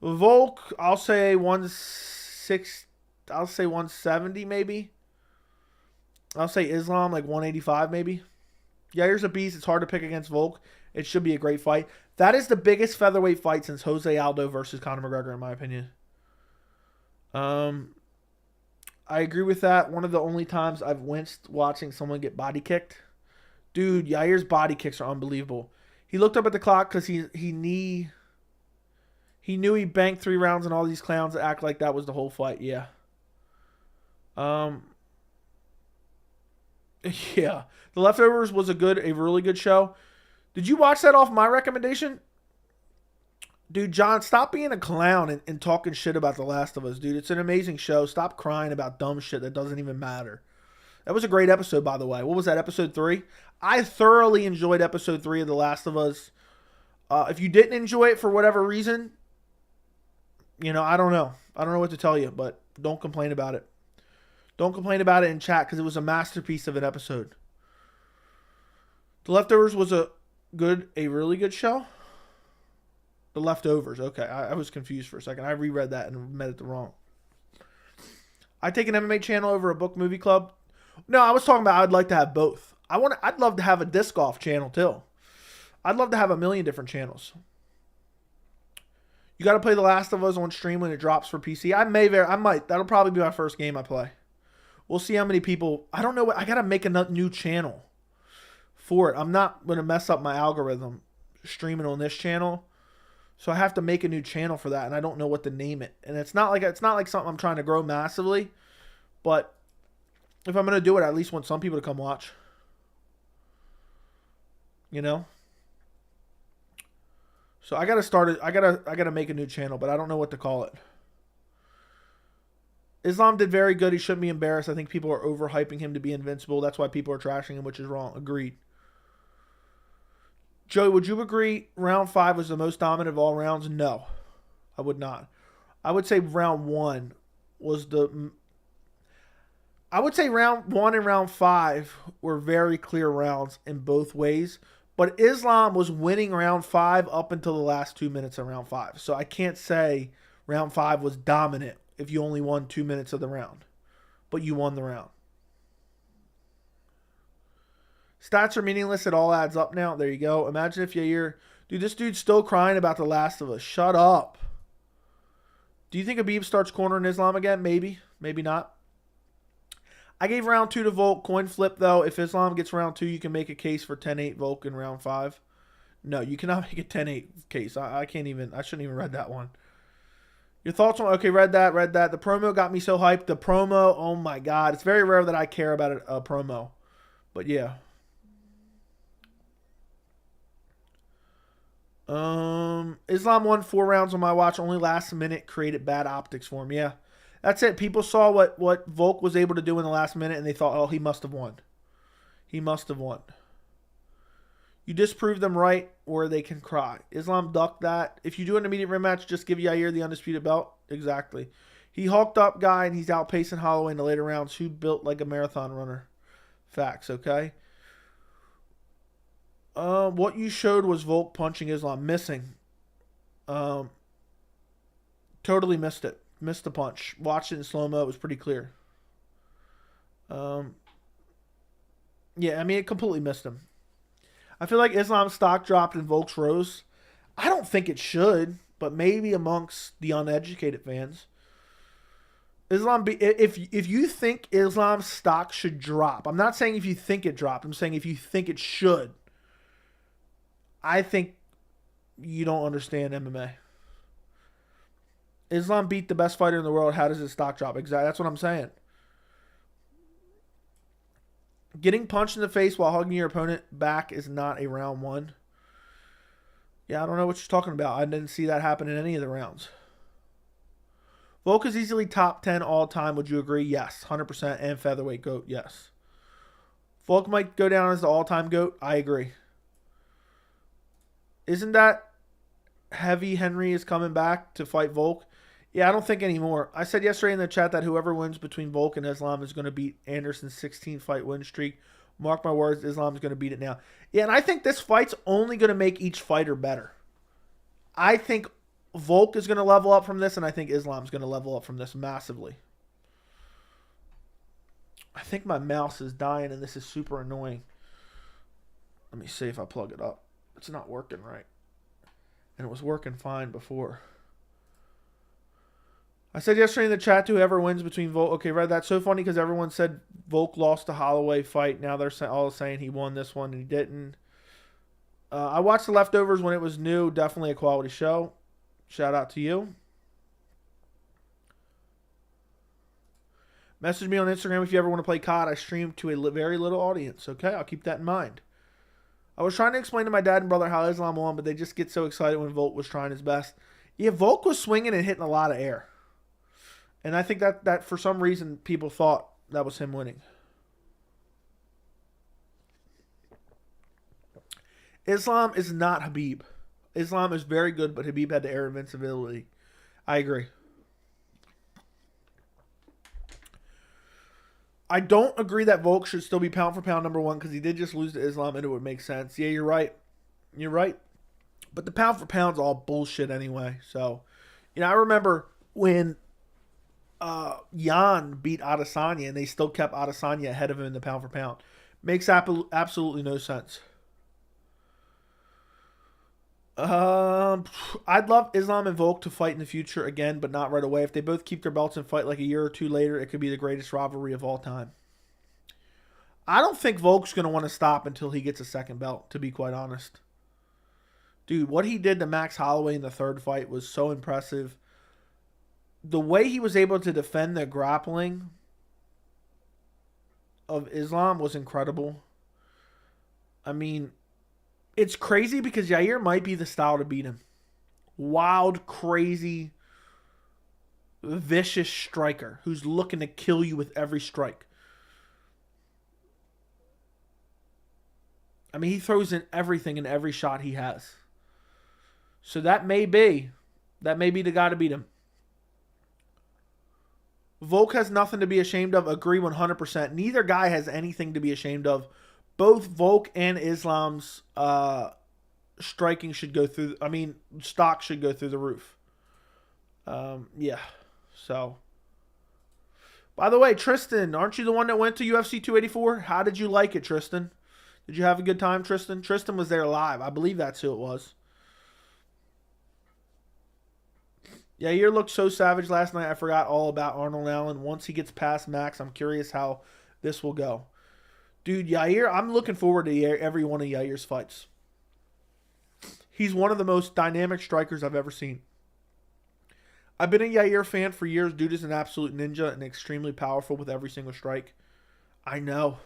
Volk, I'll say 170 maybe. I'll say Islam like 185 maybe. Yair's a beast. It's hard to pick against Volk. It should be a great fight. That is the biggest featherweight fight since Jose Aldo versus Conor McGregor, in my opinion. I agree with that. One of the only times I've winced watching someone get body kicked. Dude, Yair's body kicks are unbelievable. He looked up at the clock because he knew he banked 3 rounds and all these clowns act like that was the whole fight. Yeah. Yeah. The Leftovers was a really good show. Did you watch that off my recommendation? Dude, John, stop being a clown and talking shit about The Last of Us, dude. It's an amazing show. Stop crying about dumb shit that doesn't even matter. That was a great episode, by the way. What was that, episode 3? I thoroughly enjoyed episode 3 of The Last of Us. If you didn't enjoy it for whatever reason, I don't know. I don't know what to tell you, but don't complain about it. Don't complain about it in chat because it was a masterpiece of an episode. The Leftovers was a really good show. The Leftovers. Okay, I was confused for a second. I reread that and read it wrong. I take an MMA channel over a book movie club. No, I was talking about I'd like to have both. I'd love to have a disc golf channel too. I'd love to have a million different channels. You got to play The Last of Us on stream when it drops for PC. I might. That'll probably be my first game I play. We'll see how many people. I don't know. I got to make a new channel for it. I'm not going to mess up my algorithm streaming on this channel. So I have to make a new channel for that, and I don't know what to name it. And it's not like something I'm trying to grow massively, but if I'm going to do it, I at least want some people to come watch. You know? So I got to start it. I got to make a new channel, but I don't know what to call it. Islam did very good. He shouldn't be embarrassed. I think people are overhyping him to be invincible. That's why people are trashing him, which is wrong. Agreed. Joey, would you agree round 5 was the most dominant of all rounds? No, I would not. I would say round 1 was the... I would say round 1 and round 5 were very clear rounds in both ways. But Islam was winning round 5 up until the last 2 minutes of round 5. So I can't say round 5 was dominant if you only won 2 minutes of the round. But you won the round. Stats are meaningless. It all adds up now. There you go. Imagine if you hear, dude, this dude's still crying about The Last of Us. Shut up. Do you think Khabib starts cornering Islam again? Maybe. Maybe not. I gave round 2 to Volk. Coin flip, though. If Islam gets round 2, you can make a case for 10-8 Volk in round 5. No, you cannot make a 10-8 case. I can't even. I shouldn't even read that one. Your thoughts on... Okay, read that. The promo got me so hyped. The promo, oh my God. It's very rare that I care about a promo. But yeah. Islam won 4 rounds on my watch. Only last minute created bad optics for him. Yeah. That's it. People saw what Volk was able to do in the last minute, and they thought, oh, he must have won. He must have won. You disproved them right, or they can cry. Islam ducked that. If you do an immediate rematch, just give Yair the undisputed belt. Exactly. He hulked up guy, and he's outpacing Holloway in the later rounds. Who built like a marathon runner? Facts, okay? What you showed was Volk punching Islam. Missing. Totally missed it. Missed the punch. Watched it in slow-mo. It was pretty clear. Yeah, I mean, it completely missed him. I feel like Islam's stock dropped and Volk's rose. I don't think it should, but maybe amongst the uneducated fans. If you think Islam's stock should drop, I'm not saying if you think it dropped. I'm saying if you think it should. I think you don't understand MMA. Islam beat the best fighter in the world. How does his stock drop? Exactly. That's what I'm saying. Getting punched in the face while hugging your opponent back is not a round 1. Yeah, I don't know what you're talking about. I didn't see that happen in any of the rounds. Volk is easily top 10 all time. Would you agree? Yes. 100%. And featherweight GOAT. Yes. Volk might go down as the all-time GOAT. I agree. Isn't that Heavy Henry is coming back to fight Volk? Yeah, I don't think anymore. I said yesterday in the chat that whoever wins between Volk and Islam is going to beat Anderson's 16-fight win streak. Mark my words, Islam is going to beat it now. Yeah, and I think this fight's only going to make each fighter better. I think Volk is going to level up from this, and I think Islam's going to level up from this massively. I think my mouse is dying, and this is super annoying. Let me see if I plug it up. It's not working right. And it was working fine before. I said yesterday in the chat, whoever wins between Volk. Okay, read that. So funny because everyone said Volk lost the Holloway fight. Now they're all saying he won this one and he didn't. I watched The Leftovers when it was new. Definitely a quality show. Shout out to you. Message me on Instagram if you ever want to play COD. I stream to a very little audience. Okay, I'll keep that in mind. I was trying to explain to my dad and brother how Islam won, but they just get so excited when Volk was trying his best. Yeah, Volk was swinging and hitting a lot of air. And I think that for some reason people thought that was him winning. Islam is not Khabib. Islam is very good, but Khabib had the air of invincibility. I agree. I don't agree that Volk should still be pound for pound number 1 because he did just lose to Islam and it would make sense. Yeah, you're right. You're right. But the pound for pound's all bullshit anyway. So, I remember when Jan beat Adesanya and they still kept Adesanya ahead of him in the pound for pound. Makes absolutely no sense. I'd love Islam and Volk to fight in the future again, but not right away. If they both keep their belts and fight like a year or two later, it could be the greatest rivalry of all time. I don't think Volk's going to want to stop until he gets a second belt, to be quite honest. Dude, what he did to Max Holloway in the third fight was so impressive. The way he was able to defend the grappling of Islam was incredible. I mean, it's crazy because Yair might be the style to beat him. Wild, crazy, vicious striker who's looking to kill you with every strike. I mean, he throws in everything in every shot he has. So that may be the guy to beat him. Volk has nothing to be ashamed of. Agree 100%. Neither guy has anything to be ashamed of. Both Volk and Islam's striking should go through. I mean, stock should go through the roof. Yeah. So, by the way, Tristan, aren't you the one that went to UFC 284? How did you like it, Tristan? Did you have a good time, Tristan? Tristan was there live. I believe that's who it was. Yair looked so savage last night. I forgot all about Arnold Allen. Once he gets past Max, I'm curious how this will go. Dude, Yair, I'm looking forward to every one of Yair's fights. He's one of the most dynamic strikers I've ever seen. I've been a Yair fan for years. Dude is an absolute ninja and extremely powerful with every single strike. I know.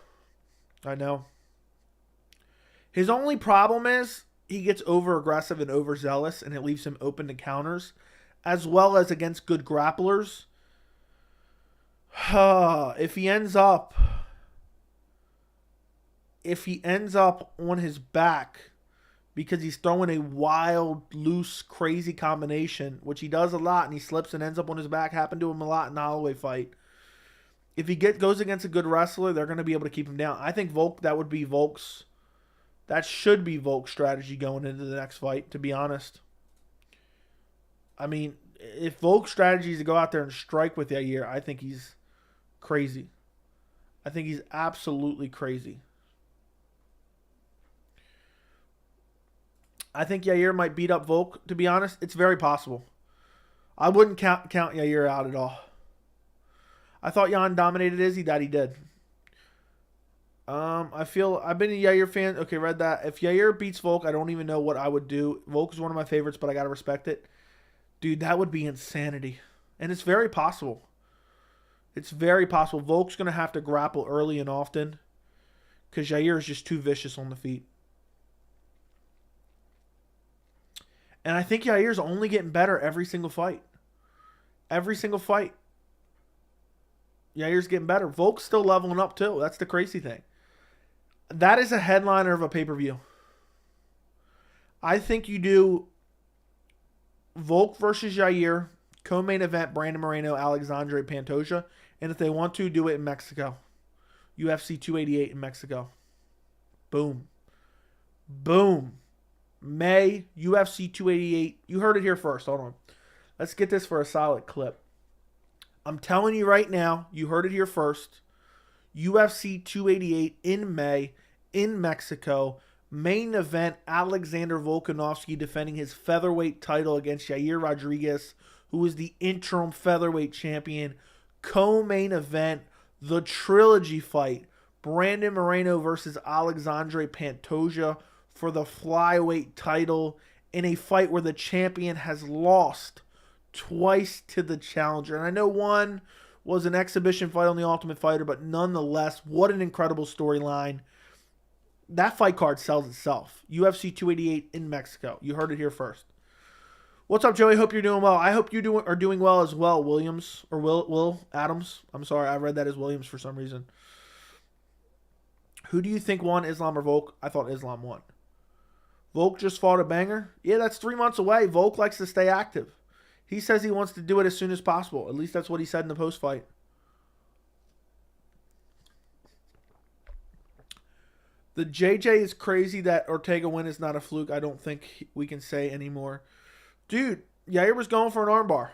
His only problem is he gets over-aggressive and overzealous, and it leaves him open to counters, as well as against good grapplers. If he ends up on his back because he's throwing a wild, loose, crazy combination, which he does a lot, and he slips and ends up on his back. Happened to him a lot in the Holloway fight. If he goes against a good wrestler, they're going to be able to keep him down. I think that should be Volk's strategy going into the next fight, to be honest. I mean, if Volk's strategy is to go out there and strike with Yair, I think he's crazy. I think he's absolutely crazy. I think Yair might beat up Volk, to be honest. It's very possible. I wouldn't count Yair out at all. I thought Jan dominated Izzy. That he did. I've been a Yair fan. Okay, read that. If Yair beats Volk, I don't even know what I would do. Volk is one of my favorites, but I got to respect it. Dude, that would be insanity. And it's very possible. It's very possible. Volk's going to have to grapple early and often because Yair is just too vicious on the feet. And I think Yair's only getting better every single fight. Every single fight. Yair's getting better. Volk's still leveling up too. That's the crazy thing. That is a headliner of a pay-per-view. I think you do Volk versus Yair, co-main event, Brandon Moreno, Alexander Pantoja, and if they want to, do it in Mexico. UFC 288 in Mexico. Boom. Boom. May, UFC 288. You heard it here first. Hold on. Let's get this for a solid clip. I'm telling you right now, you heard it here first. UFC 288 in May in Mexico. Main event, Alexander Volkanovski defending his featherweight title against Yair Rodriguez, who is the interim featherweight champion. Co-main event, the trilogy fight, Brandon Moreno versus Alexandre Pantoja for the flyweight title in a fight where the champion has lost twice to the challenger. And I know one was an exhibition fight on The Ultimate Fighter, but nonetheless, what an incredible storyline. That fight card sells itself. UFC 288 in Mexico. You heard it here first. What's up, Joey? Hope you're doing well. I hope you are doing well as well, Williams. Or Will Adams. I'm sorry, I read that as Williams for some reason. Who do you think won, Islam or Volk? I thought Islam won. Volk just fought a banger? Yeah, that's 3 months away. Volk likes to stay active. He says he wants to do it as soon as possible. At least that's what he said in the post-fight. The JJ is crazy that Ortega win is not a fluke. I don't think we can say anymore. Dude, Yair was going for an armbar.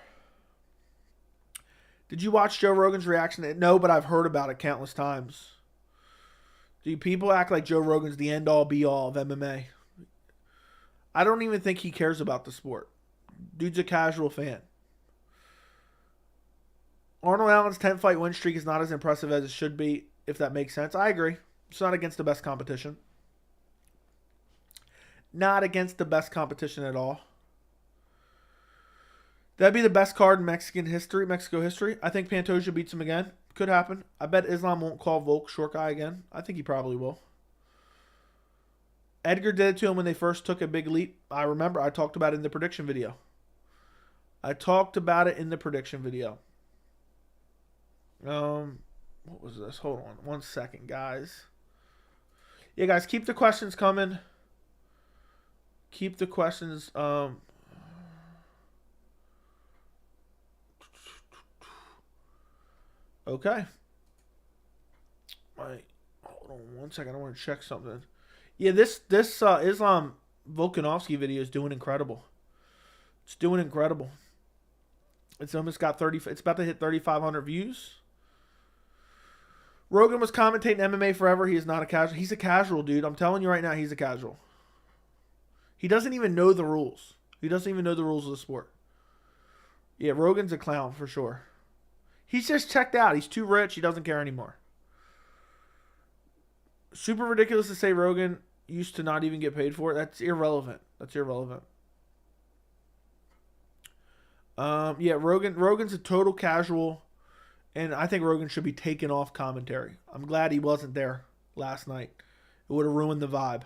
Did you watch Joe Rogan's reaction? No, but I've heard about it countless times. Dude, people act like Joe Rogan's the end-all, be-all of MMA. I don't even think he cares about the sport. Dude's a casual fan. Arnold Allen's 10-fight win streak is not as impressive as it should be, if that makes sense. I agree. It's not against the best competition. Not against the best competition at all. That'd be the best card in Mexico history. I think Pantoja beats him again. Could happen. I bet Islam won't call Volk short guy again. I think he probably will. Edgar did it to him when they first took a big leap. I remember. I talked about it in the prediction video. What was this? Hold on 1 second, guys. Yeah, guys, keep the questions coming. Keep the questions. Okay. Wait, hold on 1 second. I want to check something. Yeah, this Islam Volkanovski video is doing incredible. It's doing incredible. It's almost got 30. It's about to hit 3,500 views. Rogan was commentating MMA forever. He is not a casual. He's a casual, dude. I'm telling you right now, he's a casual. He doesn't even know the rules. He doesn't even know the rules of the sport. Yeah, Rogan's a clown for sure. He's just checked out. He's too rich. He doesn't care anymore. Super ridiculous to say Rogan used to not even get paid for it. That's irrelevant. Yeah, Rogan's a total casual, and I think Rogan should be taken off commentary. I'm glad he wasn't there last night. It would have ruined the vibe.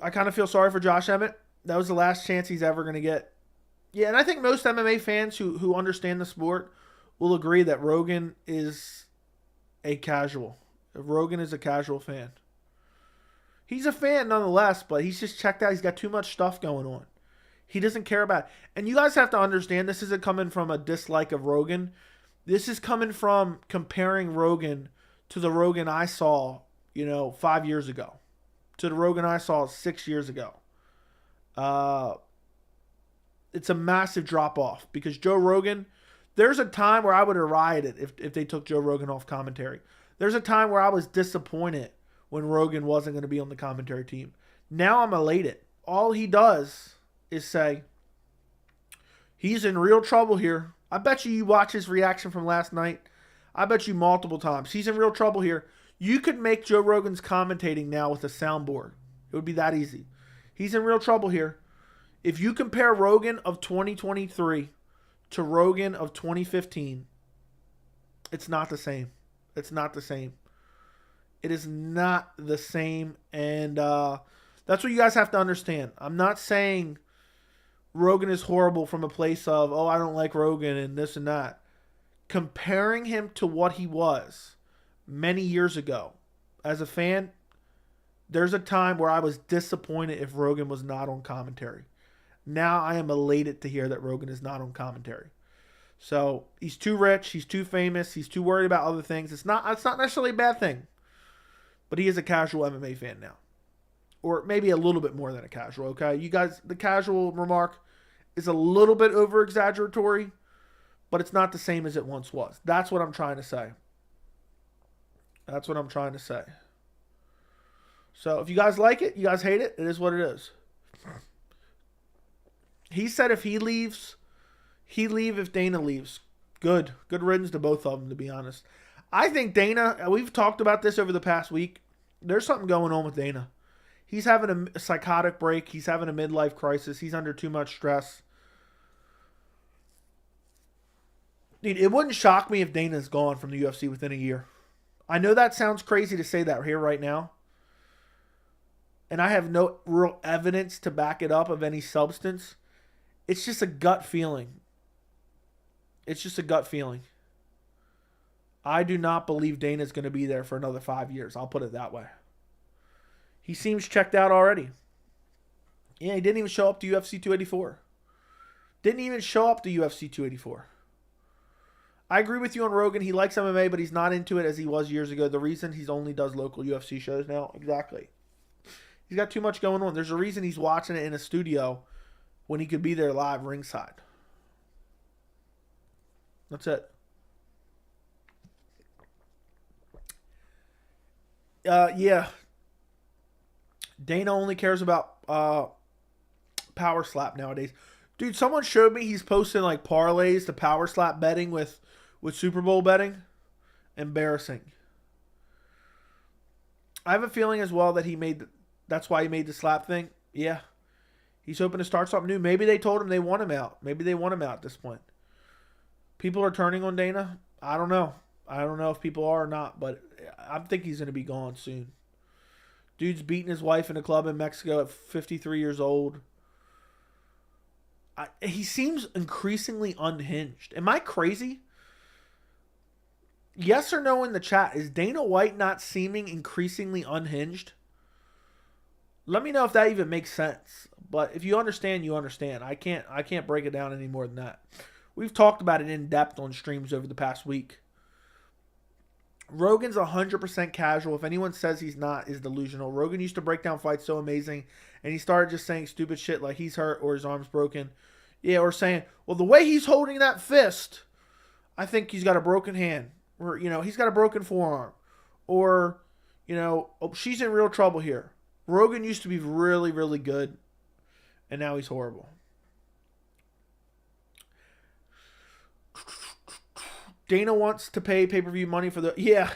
I kind of feel sorry for Josh Emmett. That was the last chance he's ever going to get. Yeah, and I think most MMA fans who understand the sport will agree that Rogan is a casual. Rogan is a casual fan. He's a fan nonetheless, but he's just checked out. He's got too much stuff going on. He doesn't care about it. And you guys have to understand, this isn't coming from a dislike of Rogan. This is coming from comparing Rogan to the Rogan I saw, 5 years ago. To the Rogan I saw 6 years ago. It's a massive drop-off. Because Joe Rogan, there's a time where I would have rioted if they took Joe Rogan off commentary. There's a time where I was disappointed when Rogan wasn't going to be on the commentary team. Now I'm elated. All he does is say, he's in real trouble here. I bet you watch his reaction from last night. I bet you multiple times. He's in real trouble here. You could make Joe Rogan's commentating now with a soundboard. It would be that easy. He's in real trouble here. If you compare Rogan of 2023 to Rogan of 2015, it's not the same. It's not the same. It is not the same. And that's what you guys have to understand. I'm not saying Rogan is horrible from a place of, I don't like Rogan and this and that. Comparing him to what he was many years ago, as a fan, there's a time where I was disappointed if Rogan was not on commentary. Now I am elated to hear that Rogan is not on commentary. So he's too rich, he's too famous, he's too worried about other things. It's not necessarily a bad thing. But he is a casual MMA fan now. Or maybe a little bit more than a casual, okay? You guys, the casual remark is a little bit over-exaggeratory, but it's not the same as it once was. That's what I'm trying to say. So if you guys like it, you guys hate it, it is what it is. He said if he leaves, he'd leave if Dana leaves. Good riddance to both of them, to be honest. I think Dana, we've talked about this over the past week. There's something going on with Dana. He's having a psychotic break. He's having a midlife crisis. He's under too much stress. Dude, it wouldn't shock me if Dana's gone from the UFC within a year. I know that sounds crazy to say that here right now. And I have no real evidence to back it up of any substance. It's just a gut feeling. I do not believe Dana's going to be there for another 5 years. I'll put it that way. He seems checked out already. Yeah, he didn't even show up to UFC 284. I agree with you on Rogan. He likes MMA, but he's not into it as he was years ago. The reason he only does local UFC shows now. Exactly. He's got too much going on. There's a reason he's watching it in a studio when he could be there live ringside. That's it. Yeah. Dana only cares about power slap nowadays. Dude, someone showed me he's posting like parlays to power slap betting with Super Bowl betting. Embarrassing. I have a feeling as well that that's why he made the slap thing. Yeah. He's hoping to start something new. Maybe they told him they want him out. Maybe they want him out at this point. People are turning on Dana. I don't know. I don't know if people are or not, but I think he's going to be gone soon. Dude's beating his wife in a club in Mexico at 53 years old. He seems increasingly unhinged. Am I crazy? Yes or no in the chat. Is Dana White not seeming increasingly unhinged? Let me know if that even makes sense. But if you understand, you understand. I can't break it down any more than that. We've talked about it in depth on streams over the past week. Rogan's 100% casual. If anyone says he's not, is delusional. Rogan used to break down fights so amazing, and he started just saying stupid shit like he's hurt or his arm's broken. Yeah, or saying, well, the way he's holding that fist, I think he's got a broken hand. Or, he's got a broken forearm. Or, oh, she's in real trouble here. Rogan used to be really, really good, and now he's horrible. Dana wants to pay pay-per-view money for the... Yeah.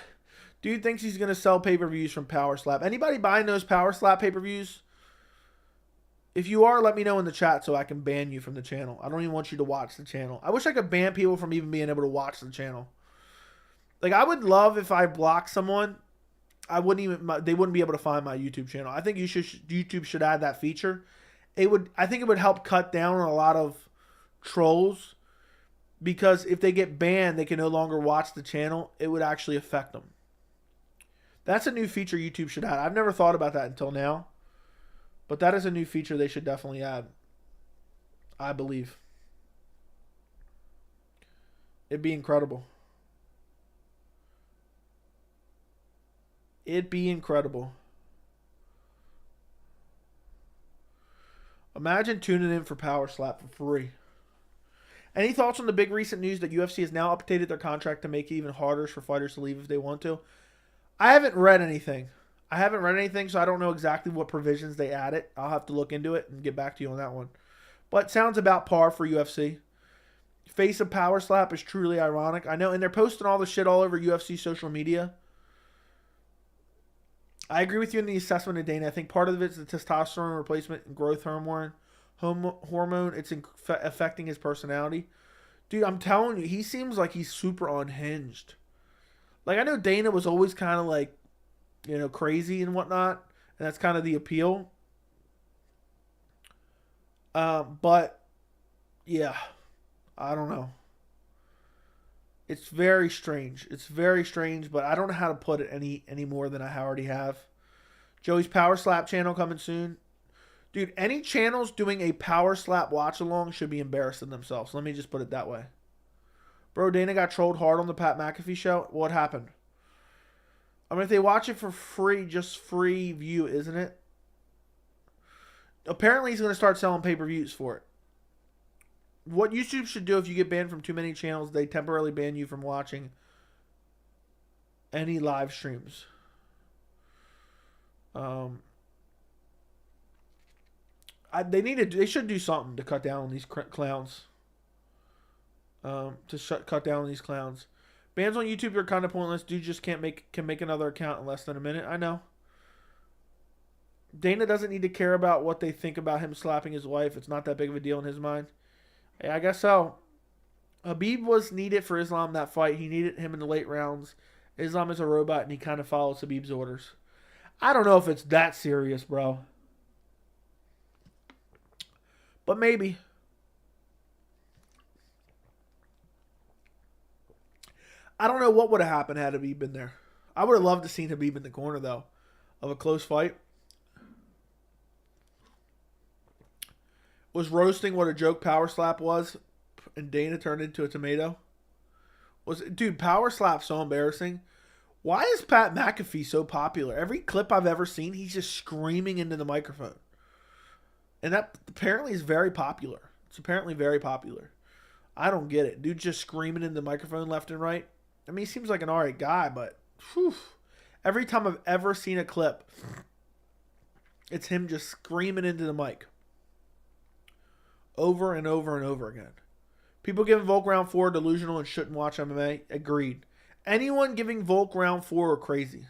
Dude thinks he's going to sell pay-per-views from Power Slap. Anybody buying those Power Slap pay-per-views? If you are, let me know in the chat so I can ban you from the channel. I don't even want you to watch the channel. I wish I could ban people from even being able to watch the channel. Like, I would love if I blocked someone, they wouldn't be able to find my YouTube channel. I think YouTube should add that feature. I think it would help cut down on a lot of trolls. Because if they get banned, they can no longer watch the channel. It would actually affect them. That's a new feature YouTube should add. I've never thought about that until now. But that is a new feature they should definitely add. I believe. It'd be incredible. It'd be incredible. Imagine tuning in for Power Slap for free. Any thoughts on the big recent news that UFC has now updated their contract to make it even harder for fighters to leave if they want to? I haven't read anything. So I don't know exactly what provisions they added. I'll have to look into it and get back to you on that one. But sounds about par for UFC. Face of Power Slap is truly ironic. I know, and they're posting all the shit all over UFC social media. I agree with you in the assessment of Dana. I think part of it is the testosterone replacement and growth hormone. It's affecting his personality. Dude, I'm telling you, he seems like he's super unhinged. Like, I know Dana was always kind of like, crazy and whatnot, and that's kind of the appeal. But, yeah, I don't know. It's very strange. But I don't know how to put it any more than I already have. Joey's Power Slap channel coming soon. Dude, any channels doing a Power Slap watch-along should be embarrassing themselves. Let me just put it that way. Bro, Dana got trolled hard on the Pat McAfee show. What happened? I mean, if they watch it for free, just free view, isn't it? Apparently, he's going to start selling pay-per-views for it. What YouTube should do if you get banned from too many channels, they temporarily ban you from watching any live streams. They should do something to cut down on these clowns. Cut down on these clowns. Bans on YouTube are kind of pointless. Dude just can make another account in less than a minute. I know. Dana doesn't need to care about what they think about him slapping his wife. It's not that big of a deal in his mind. Yeah, I guess so. Habib was needed for Islam that fight. He needed him in the late rounds. Islam is a robot, and he kind of follows Habib's orders. I don't know if it's that serious, bro. But maybe. I don't know what would have happened had Habib been there. I would have loved to seen Habib in the corner, though, of a close fight. Was roasting what a joke Power Slap was, and Dana turned into a tomato? Dude, Power Slap's so embarrassing. Why is Pat McAfee so popular? Every clip I've ever seen, he's just screaming into the microphone. And that apparently is very popular. It's apparently very popular. I don't get it. Dude just screaming in the microphone left and right. I mean, he seems like an alright guy, but whew, every time I've ever seen a clip, it's him just screaming into the mic. Over and over and over again. People giving Volk round 4 delusional and shouldn't watch MMA. Agreed. Anyone giving Volk round 4 are crazy.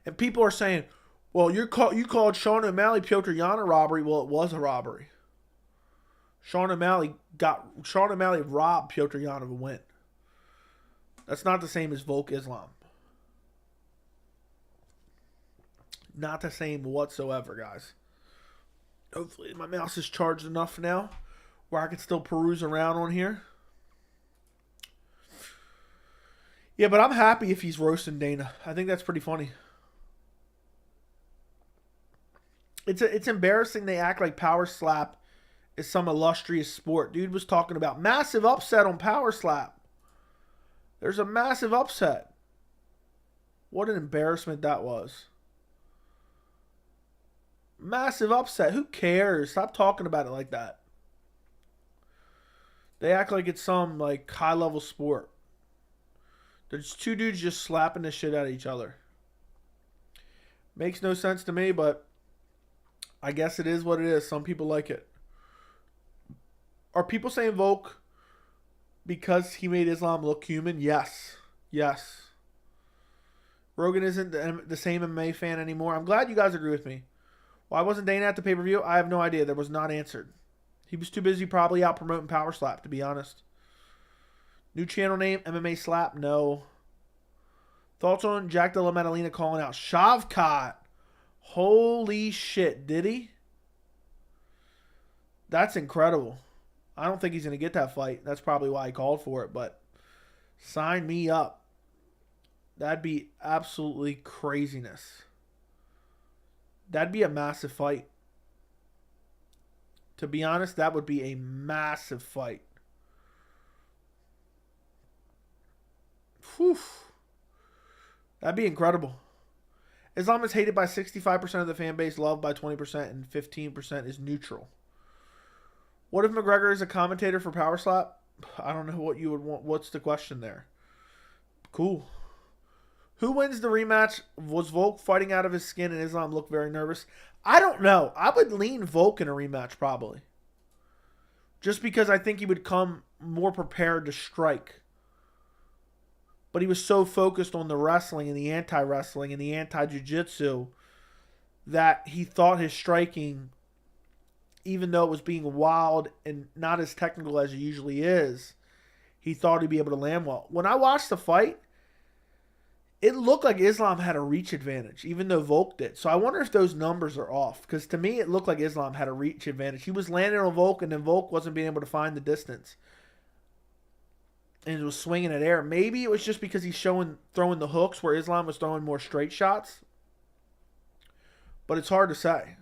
And people are saying, well, you called Sean O'Malley Piotr Yan a robbery. Well, it was a robbery. Sean O'Malley robbed Piotr Yan of a win. That's not the same as Volk Islam. Not the same whatsoever, guys. Hopefully my mouse is charged enough now where I can still peruse around on here. Yeah, but I'm happy if he's roasting Dana. I think that's pretty funny. It's embarrassing they act like Power Slap is some illustrious sport. Dude was talking about massive upset on Power Slap. There's a massive upset. What an embarrassment that was. Massive upset. Who cares? Stop talking about it like that. They act like it's some like high-level sport. There's two dudes just slapping the shit out of each other. Makes no sense to me, but I guess it is what it is. Some people like it. Are people saying Volk because he made Islam look human? Yes. Yes. Rogan isn't the same MMA fan anymore. I'm glad you guys agree with me. Why wasn't Dana at the pay-per-view? I have no idea. That was not answered. He was too busy probably out promoting Power Slap, to be honest. New channel name, MMA Slap? No. Thoughts on Jack Della Maddalena calling out Shavkat? Holy shit, did he? That's incredible. I don't think he's going to get that fight. That's probably why he called for it, but sign me up. That'd be absolutely craziness. That'd be a massive fight. To be honest, that would be a massive fight. Whew. That'd be incredible. Islam is hated by 65% of the fan base, loved by 20%, and 15% is neutral. What if McGregor is a commentator for Power Slap? I don't know what you would want. What's the question there? Cool. Who wins the rematch? Was Volk fighting out of his skin and Islam looked very nervous? I don't know. I would lean Volk in a rematch probably. Just because I think he would come more prepared to strike. But he was so focused on the wrestling and the anti-wrestling and the anti-jiu-jitsu that he thought his striking, even though it was being wild and not as technical as it usually is, he thought he'd be able to land well. When I watched the fight, it looked like Islam had a reach advantage, even though Volk did. So I wonder if those numbers are off. Because to me, it looked like Islam had a reach advantage. He was landing on Volk, and then Volk wasn't being able to find the distance. And it was swinging at air. Maybe it was just because he's throwing the hooks where Islam was throwing more straight shots. But it's hard to say.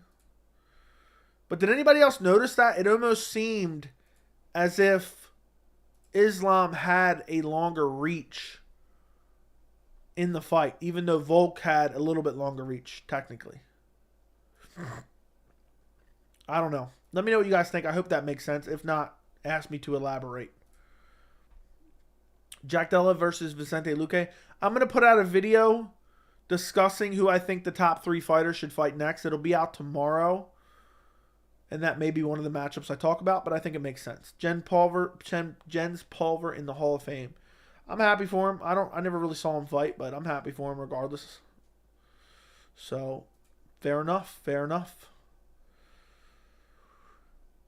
But did anybody else notice that? It almost seemed as if Islam had a longer reach in the fight, even though Volk had a little bit longer reach, technically. I don't know. Let me know what you guys think. I hope that makes sense. If not, ask me to elaborate. Jack Della versus Vicente Luque. I'm going to put out a video discussing who I think the top 3 fighters should fight next. It'll be out tomorrow. And that may be one of the matchups I talk about, but I think it makes sense. Jens Pulver in the Hall of Fame. I'm happy for him. I never really saw him fight, but I'm happy for him regardless. So, fair enough. Fair enough.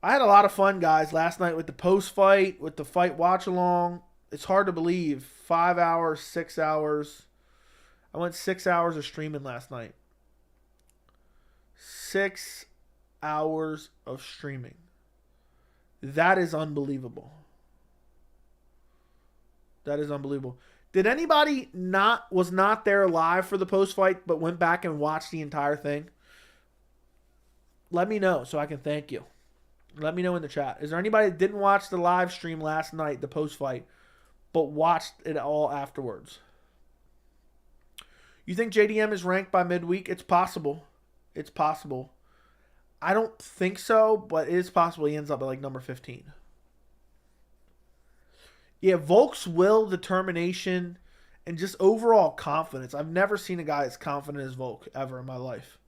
I had a lot of fun, guys, last night with the post-fight, with the fight watch-along. It's hard to believe. 5 hours, 6 hours. I went 6 hours of streaming last night. 6 hours of streaming. That is unbelievable. That is unbelievable. Did anybody was not there live for the post-fight but went back and watched the entire thing? Let me know so I can thank you. Let me know in the chat. Is there anybody that didn't watch the live stream last night, the post-fight, but watched it all afterwards? You think JDM is ranked by midweek? It's possible. It's possible. I don't think so, but it is possible he ends up at like number 15. Yeah, Volk's will, determination, and just overall confidence. I've never seen a guy as confident as Volk ever in my life.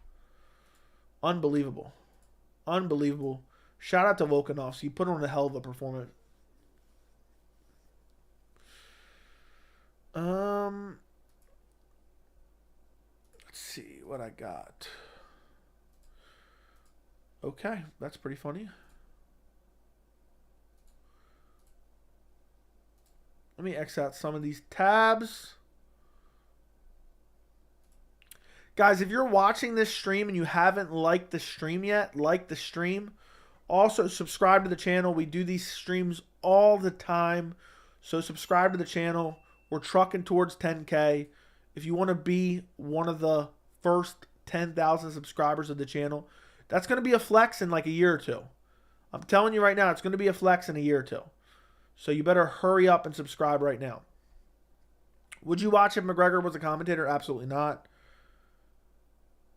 Unbelievable. Unbelievable. Shout out to Volkanovski. He put on a hell of a performance. Let's see what I got. Okay, that's pretty funny. Let me X out some of these tabs. Guys, if you're watching this stream and you haven't liked the stream yet, like the stream. Also, subscribe to the channel. We do these streams all the time. So subscribe to the channel. We're trucking towards 10K. If you want to be one of the first 10,000 subscribers of the channel, that's going to be a flex in like a year or two. I'm telling you right now, it's going to be a flex in a year or two. So you better hurry up and subscribe right now. Would you watch if McGregor was a commentator? Absolutely not.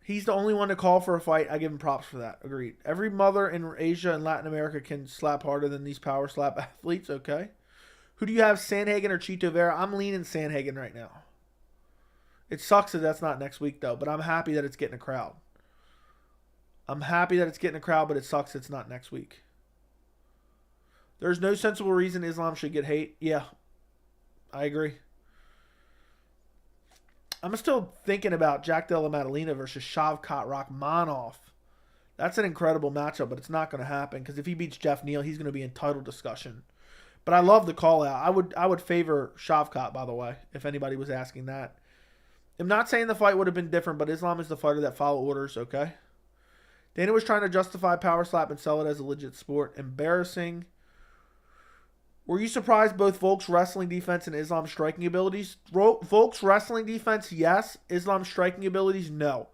He's the only one to call for a fight. I give him props for that. Agreed. Every mother in Asia and Latin America can slap harder than these power slap athletes. Okay. Who do you have, Sandhagen or Chito Vera? I'm leaning Sandhagen right now. It sucks that that's not next week, though, but I'm happy that it's getting a crowd. I'm happy that it's getting a crowd, but it sucks it's not next week. There's no sensible reason Islam should get hate. Yeah, I agree. I'm still thinking about Jack Della Maddalena versus Shavkat Rakhmonov. That's an incredible matchup, but it's not going to happen because if he beats Jeff Neal, he's going to be in title discussion. But I love the call out. I would favor Shavkat, by the way, if anybody was asking that. I'm not saying the fight would have been different, but Islam is the fighter that follow orders, okay? Dana was trying to justify power slap and sell it as a legit sport. Embarrassing. Were you surprised both Volk's wrestling defense and Islam's striking abilities? Volk's wrestling defense, yes. Islam's striking abilities, no.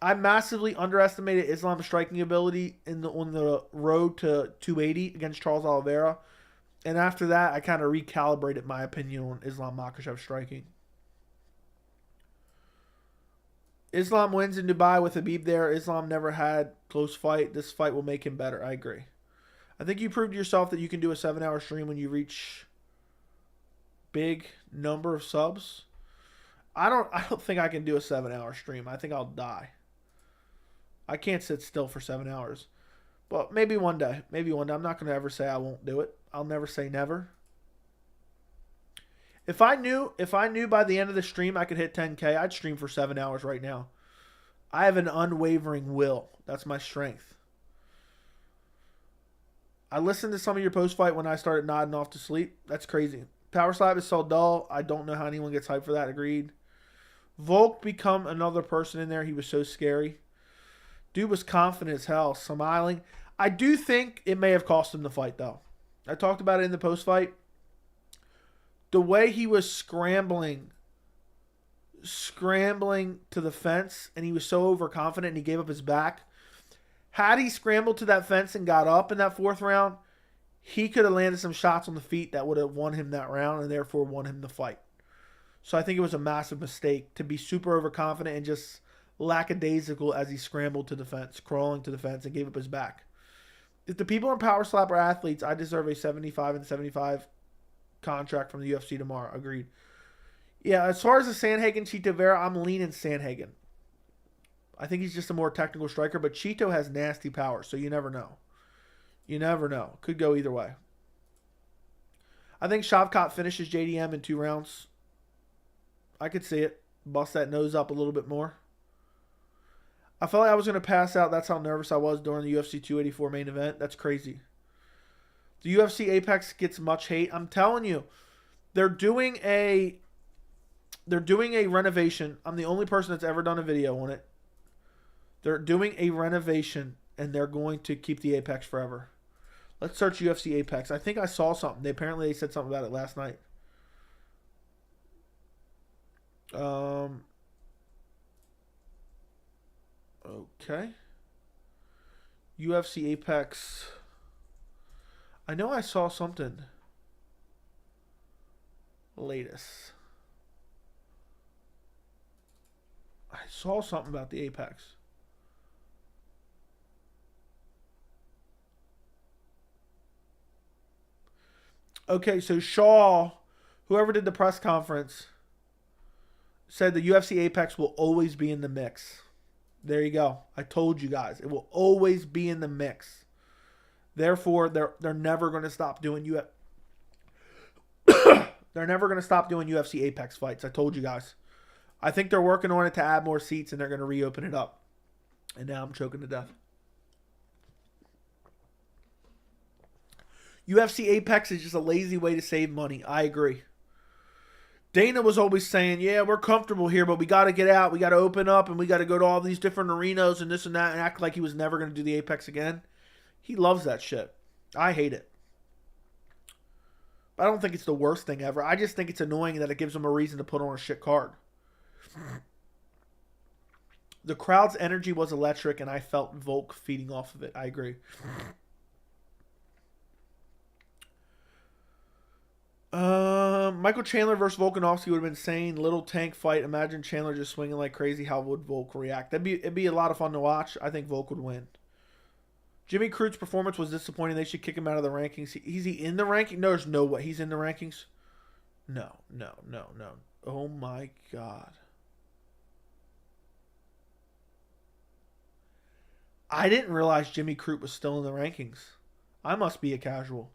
I massively underestimated Islam's striking ability on the road to 280 against Charles Oliveira. And after that, I kind of recalibrated my opinion on Islam Makhachev striking. Islam wins in Dubai with Habib there. Islam never had close fight. This fight will make him better. I agree. I think you proved to yourself that you can do a 7-hour stream when you reach big number of subs. I don't think I can do a 7-hour stream. I think I'll die. I can't sit still for 7 hours. But maybe one day. Maybe one day. I'm not going to ever say I won't do it. I'll never say never. If I knew by the end of the stream I could hit 10K, I'd stream for 7 hours right now. I have an unwavering will. That's my strength. I listened to some of your post-fight when I started nodding off to sleep. That's crazy. Power slap is so dull. I don't know how anyone gets hyped for that. Agreed. Volk become another person in there. He was so scary. Dude was confident as hell, smiling. I do think it may have cost him the fight, though. I talked about it in the post-fight. The way he was scrambling to the fence, and he was so overconfident and he gave up his back. Had he scrambled to that fence and got up in that 4th round, he could have landed some shots on the feet that would have won him that round and therefore won him the fight. So I think it was a massive mistake to be super overconfident and just lackadaisical as he scrambled to the fence, crawling to the fence, and gave up his back. If the people in Power Slap are athletes, I deserve a 75 and 75 contract from the UFC tomorrow. Agreed. Yeah, as far as the Sandhagen Chito Vera, I'm leaning Sandhagen. I think he's just a more technical striker, but Chito has nasty power, so you never know. You never know. Could go either way. I think Shavkat finishes JDM in 2 rounds. I could see it. Bust that nose up a little bit more. I felt like I was going to pass out. That's how nervous I was during the UFC 284 main event. That's crazy. The UFC Apex gets much hate. I'm telling you, they're doing a renovation. I'm the only person that's ever done a video on it. They're doing a renovation, and they're going to keep the Apex forever. Let's search UFC Apex. I think I saw something. They said something about it last night. Okay. UFC Apex. I know I saw something. Latest. I saw something about the Apex. Okay, so Shaw, whoever did the press conference, said the UFC Apex will always be in the mix. There you go. I told you guys. It will always be in the mix. Therefore, they're never going to stop doing They're never going to stop doing UFC Apex fights. I told you guys. I think they're working on it to add more seats, and they're going to reopen it up. And now I'm choking to death. UFC Apex is just a lazy way to save money. I agree. Dana was always saying, yeah, we're comfortable here, but we got to get out. We got to open up, and we got to go to all these different arenas and this and that and act like he was never going to do the Apex again. He loves that shit. I hate it. I don't think it's the worst thing ever. I just think it's annoying that it gives him a reason to put on a shit card. The crowd's energy was electric, and I felt Volk feeding off of it. I agree. Michael Chandler versus Volkanovski would have been insane. Little tank fight. Imagine Chandler just swinging like crazy. How would Volk react? It'd be a lot of fun to watch. I think Volk would win. Jimmy Crute's performance was disappointing. They should kick him out of the rankings. Is he in the ranking? No, there's no way. He's in the rankings? No. Oh my God. I didn't realize Jimmy Crute was still in the rankings. I must be a casual.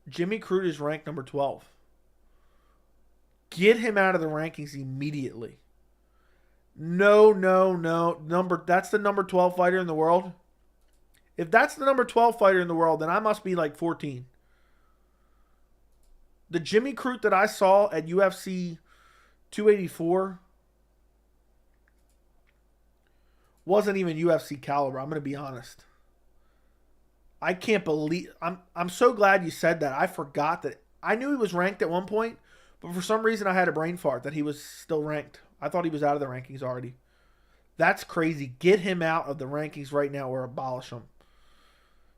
Jimmy Crute is ranked number 12. Get him out of the rankings immediately. No. That's the number 12 fighter in the world. If that's the number 12 fighter in the world, then I must be like 14. The Jimmy Crute that I saw at UFC 284 wasn't even UFC caliber. I'm going to be honest. I can't believe... I'm so glad you said that. I forgot that. I knew he was ranked at one point, but for some reason I had a brain fart that he was still ranked. I thought he was out of the rankings already. That's crazy. Get him out of the rankings right now or abolish him.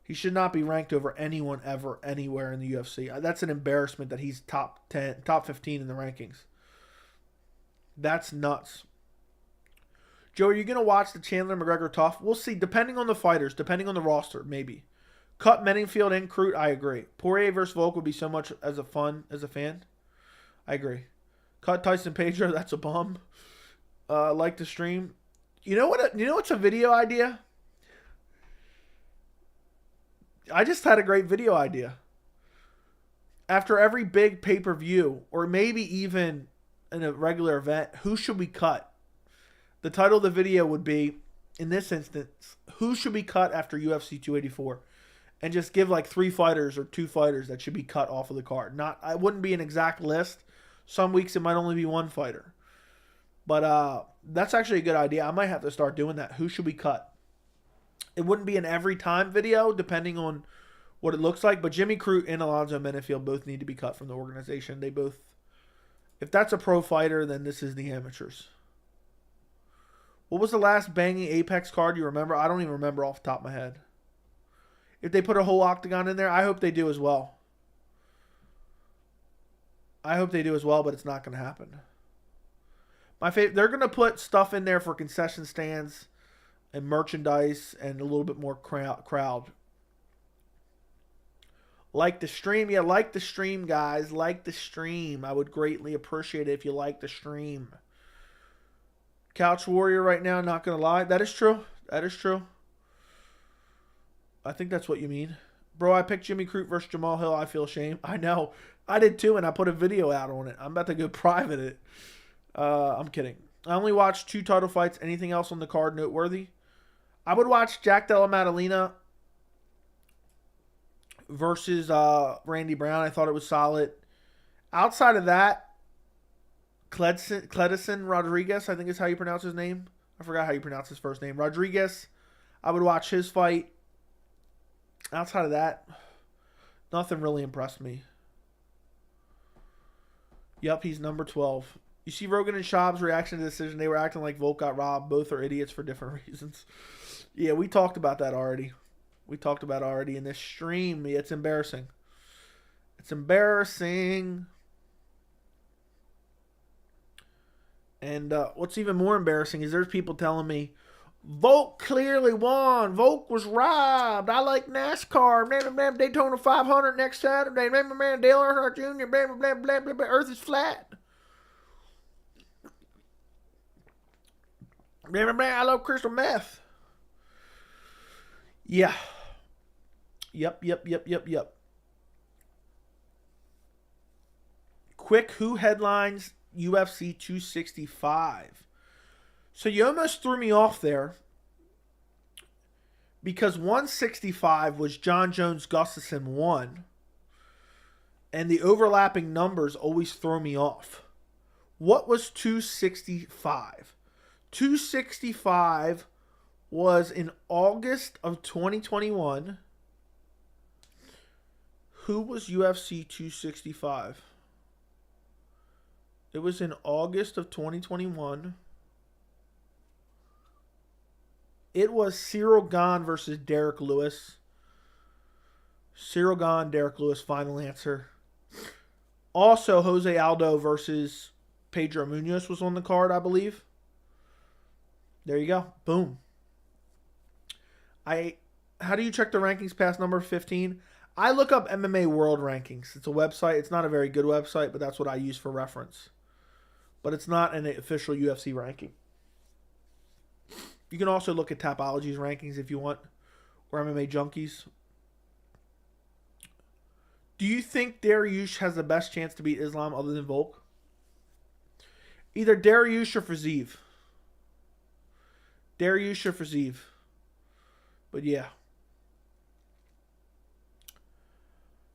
He should not be ranked over anyone ever, anywhere in the UFC. That's an embarrassment that he's top 10, top 15 in the rankings. That's nuts. Joe, are you going to watch the Chandler-McGregor tough? We'll see. Depending on the fighters, depending on the roster, maybe. Cut Meningfield and Crute, I agree. Poirier versus Volk would be so much as a fun as a fan. I agree. Cut Tyson Pedro, that's a bum. Like the stream. You know what's a video idea? I just had a great video idea. After every big pay-per-view, or maybe even in a regular event, who should we cut? The title of the video would be, in this instance, who should be cut after UFC 284? And just give like 3 fighters or 2 fighters that should be cut off of the card. I wouldn't be an exact list. Some weeks it might only be 1 fighter. But that's actually a good idea. I might have to start doing that. Who should we cut? It wouldn't be an every time video, depending on what it looks like. But Jimmy Crute and Alonzo Menifeld both need to be cut from the organization. They both, if that's a pro fighter, then this is the amateurs. What was the last banging Apex card you remember? I don't even remember off the top of my head. If they put a whole octagon in there, I hope they do as well. I hope they do as well, but it's not going to happen. They're going to put stuff in there for concession stands and merchandise and a little bit more crowd. Like the stream. Yeah, like the stream, guys. Like the stream. I would greatly appreciate it if you like the stream. Couch Warrior right now, not going to lie. That is true. That is true. I think that's what you mean. Bro, I picked Jimmy Crute versus Jamal Hill. I feel shame. I know. I did too, and I put a video out on it. I'm about to go private it. I'm kidding. I only watched 2 title fights. Anything else on the card noteworthy? I would watch Jack Della Maddalena versus Randy Brown. I thought it was solid. Outside of that, Cledison Rodriguez, I think is how you pronounce his name. I forgot how you pronounce his first name. Rodriguez, I would watch his fight. Outside of that, nothing really impressed me. Yep, he's number 12. You see Rogan and Schaub's reaction to the decision. They were acting like Volk got robbed. Both are idiots for different reasons. Yeah, we talked about that already. In this stream. It's embarrassing. It's embarrassing. And what's even more embarrassing is there's people telling me, Volk clearly won. Volk was robbed. I like NASCAR. Blah, blah, blah, Daytona 500 next Saturday. Blah, blah, blah, Dale Earnhardt Jr. Blah, blah, blah, blah, blah, blah. Earth is flat. Blah, blah, blah. I love crystal meth. Yeah. Yep. Quick, who headlines UFC 265. So you almost threw me off there because 165 was John Jones Gustafsson 1, and the overlapping numbers always throw me off. What was 265? 265 was in August of 2021. Who was UFC 265? It was in August of 2021. It was Cyril Gane versus Derek Lewis. Cyril Gane, Derek Lewis, final answer. Also, Jose Aldo versus Pedro Munoz was on the card, I believe. There you go. Boom. How do you check the rankings past number 15? I look up MMA World Rankings. It's a website. It's not a very good website, but that's what I use for reference. But it's not an official UFC ranking. You can also look at Tapology's rankings if you want, or MMA Junkies. Do you think Dariush has the best chance to beat Islam other than Volk? Either Dariush or Fiziev. Dariush or Fiziev. But yeah.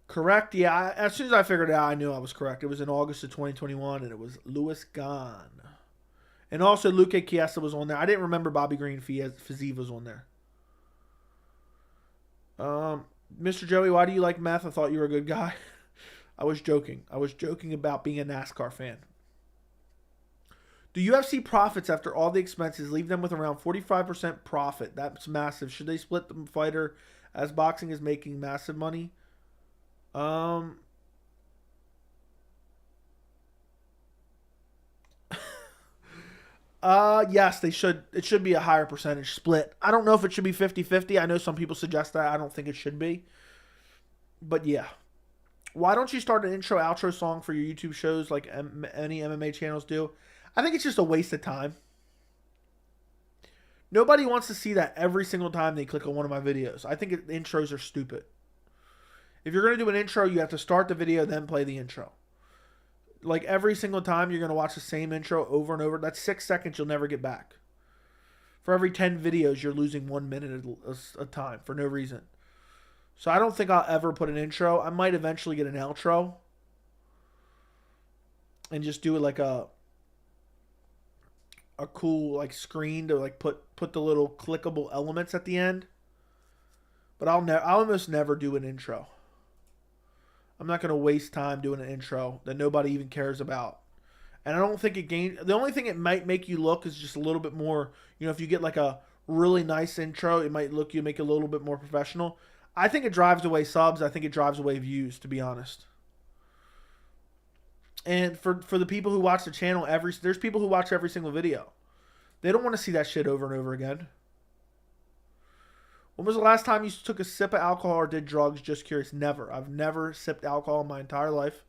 Correct. Yeah, as soon as I figured it out, I knew I was correct. It was in August of 2021, and it was Louis Gane. And also, Luque Chiesa was on there. I didn't remember Bobby Green Fiziev was on there. Mr. Joey, why do you like meth? I thought you were a good guy. I was joking. I was joking about being a NASCAR fan. Do UFC profits after all the expenses leave them with around 45% profit? That's massive. Should they split the fighter as boxing is making massive money? Yes, they should. It should be a higher percentage split. I don't know if it should be 50-50. I know some people suggest that. I don't think it should be. But yeah. Why don't you start an intro outro song for your YouTube shows like any MMA channels do? I think it's just a waste of time. Nobody wants to see that every single time they click on one of my videos. I think intros are stupid. If you're going to do an intro, you have to start the video, then play the intro. Like every single time you're going to watch the same intro over and over. That's 6 seconds you'll never get back. For every 10 videos, you're losing 1 minute a time for no reason. So I don't think I'll ever put an intro. I might eventually get an outro. And just do it like a cool like screen to like put the little clickable elements at the end. But I'll almost never do an intro. I'm not going to waste time doing an intro that nobody even cares about. And I don't think it gains... The only thing it might make you look is just a little bit more... You know, if you get like a really nice intro, it might make it a little bit more professional. I think it drives away subs. I think it drives away views, to be honest. And for the people who watch the channel, there's people who watch every single video. They don't want to see that shit over and over again. When was the last time you took a sip of alcohol or did drugs? Just curious. Never. I've never sipped alcohol in my entire life.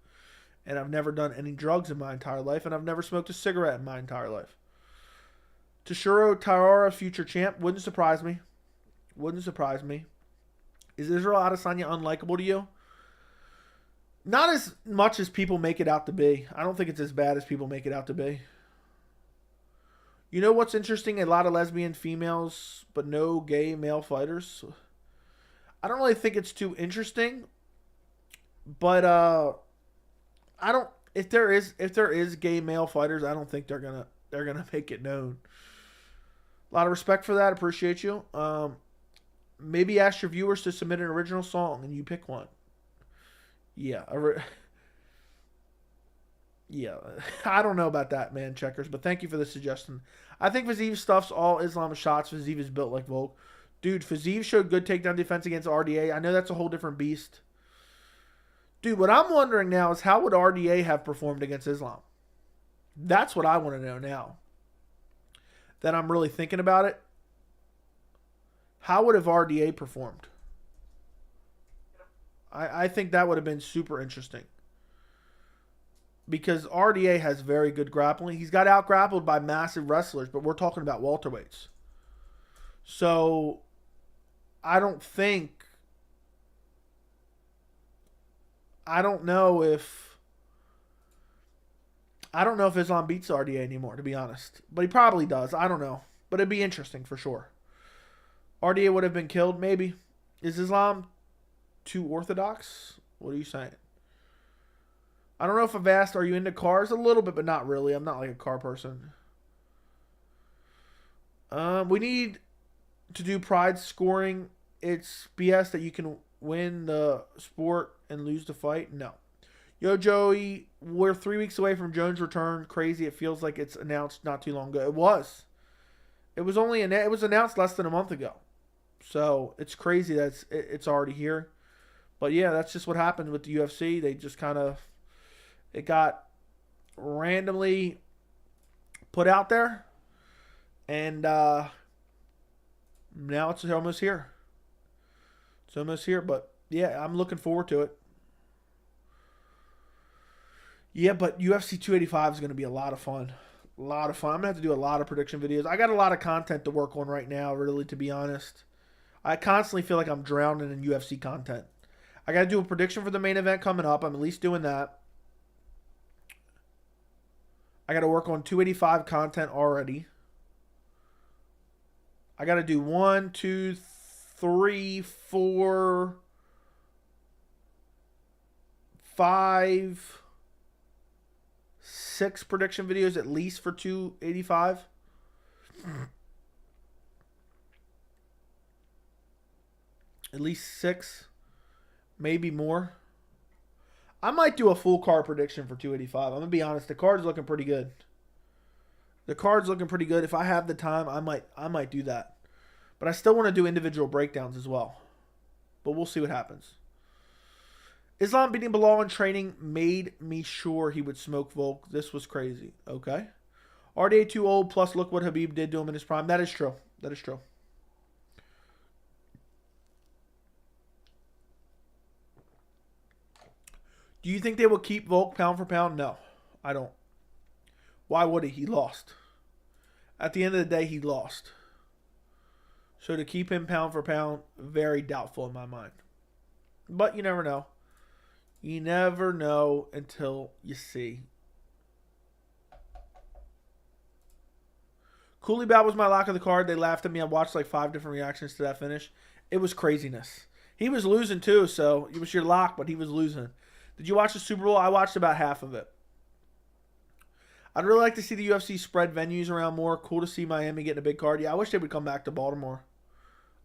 And I've never done any drugs in my entire life. And I've never smoked a cigarette in my entire life. Toshiro Taira, future champ. Wouldn't surprise me. Wouldn't surprise me. Is Israel Adesanya unlikable to you? Not as much as people make it out to be. I don't think it's as bad as people make it out to be. You know what's interesting? A lot of lesbian females, but no gay male fighters. I don't really think it's too interesting. But I don't. If there is gay male fighters, I don't think they're gonna make it known. A lot of respect for that. Appreciate you. Maybe ask your viewers to submit an original song and you pick one. Yeah. Yeah, I don't know about that, man, Checkers, but thank you for the suggestion. I think Fiziev stuffs all Islam shots. Fiziev is built like Volk. Dude, Fiziev showed good takedown defense against RDA. I know that's a whole different beast. Dude, what I'm wondering now is how would RDA have performed against Islam? That's what I want to know now. That I'm really thinking about it. How would have RDA performed? I think that would have been super interesting. Because RDA has very good grappling. He's got out-grappled by massive wrestlers, but we're talking about welterweights. So, I don't know if... I don't know if Islam beats RDA anymore, to be honest. But he probably does. I don't know. But it'd be interesting for sure. RDA would have been killed, maybe. Is Islam too orthodox? What are you saying? I don't know if I've asked, are you into cars? A little bit, but not really. I'm not like a car person. We need to do pride scoring. It's BS that you can win the sport and lose the fight. No. Yo, Joey, we're 3 weeks away from Jones' return. Crazy. It feels like it's announced not too long ago. It was. It was announced less than a month ago. So it's crazy that it's already here. But yeah, that's just what happened with the UFC. They just kind of, it got randomly put out there. And now it's almost here. It's almost here. But yeah, I'm looking forward to it. Yeah, but UFC 285 is going to be a lot of fun. A lot of fun. I'm going to have to do a lot of prediction videos. I got a lot of content to work on right now, really, to be honest. I constantly feel like I'm drowning in UFC content. I got to do a prediction for the main event coming up. I'm at least doing that. I got to work on 285 content already. I got to do 1, 2, 3, 4, 5, 6 prediction videos at least for 285. At least 6. Maybe more. I might do a full card prediction for 285. I'm going to be honest. The card's looking pretty good. The card's looking pretty good. If I have the time, I might do that. But I still want to do individual breakdowns as well. But we'll see what happens. Islam beating Bilal in training made me sure he would smoke Volk. This was crazy. Okay. RDA too old, plus look what Habib did to him in his prime. That is true. That is true. Do you think they will keep Volk pound for pound? No, I don't. Why would he? He lost. At the end of the day, he lost. So to keep him pound for pound, very doubtful in my mind. But you never know. You never know until you see. Cooley-Bow was my lock of the card. They laughed at me. I watched like 5 different reactions to that finish. It was craziness. He was losing too, so it was your lock, but he was losing. Did you watch the Super Bowl? I watched about half of it. I'd really like to see the UFC spread venues around more. Cool to see Miami getting a big card. Yeah, I wish they would come back to Baltimore.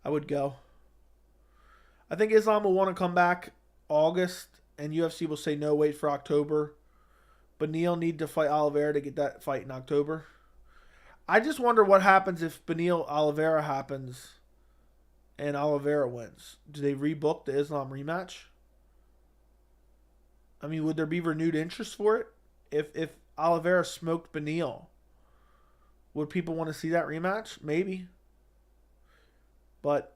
I would go. I think Islam will want to come back August, and UFC will say no, wait for October. But Beneil need to fight Oliveira to get that fight in October. I just wonder what happens if Beneil Oliveira happens and Oliveira wins. Do they rebook the Islam rematch? I mean, would there be renewed interest for it? If Oliveira smoked Beneil, would people want to see that rematch? Maybe. But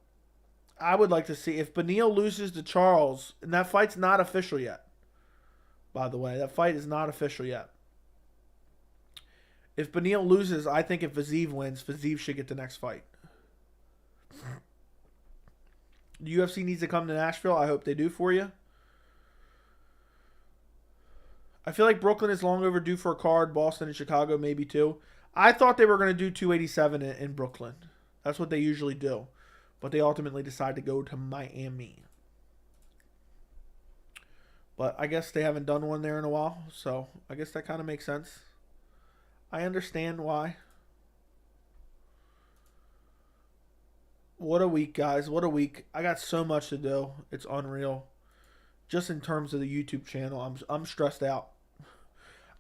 I would like to see if Beneil loses to Charles, and that fight's not official yet. By the way, that fight is not official yet. If Beneil loses, I think if Fiziev wins, Fiziev should get the next fight. The UFC needs to come to Nashville. I hope they do for you. I feel like Brooklyn is long overdue for a card. Boston and Chicago maybe too. I thought they were going to do 287 in Brooklyn. That's what they usually do. But they ultimately decided to go to Miami. But I guess they haven't done one there in a while. So I guess that kind of makes sense. I understand why. What a week, guys. What a week. I got so much to do. It's unreal. Just in terms of the YouTube channel, I'm stressed out.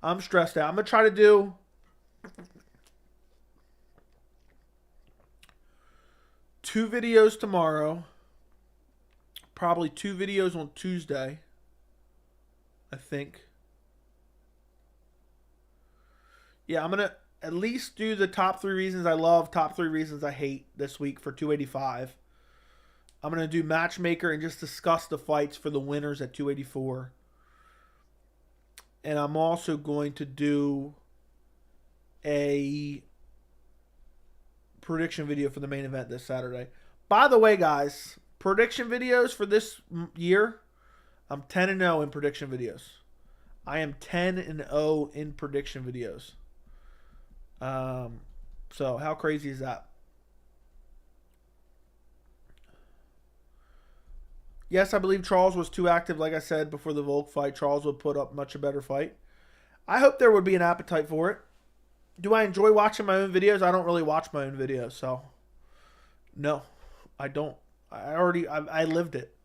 I'm stressed out. I'm going to try to do two videos tomorrow. Probably 2 videos on Tuesday, I think. Yeah, I'm going to at least do the top 3 reasons I love, top 3 reasons I hate this week for 285. I'm going to do Matchmaker and just discuss the fights for the winners at 284. And I'm also going to do a prediction video for the main event this Saturday. By the way, guys, prediction videos for this year, I'm 10-0 in prediction videos. I am 10-0 in prediction videos. So how crazy is that? Yes, I believe Charles was too active. Like I said before the Volk fight, Charles would put up much a better fight. I hope there would be an appetite for it. Do I enjoy watching my own videos? I don't really watch my own videos, so no, I don't. I lived it.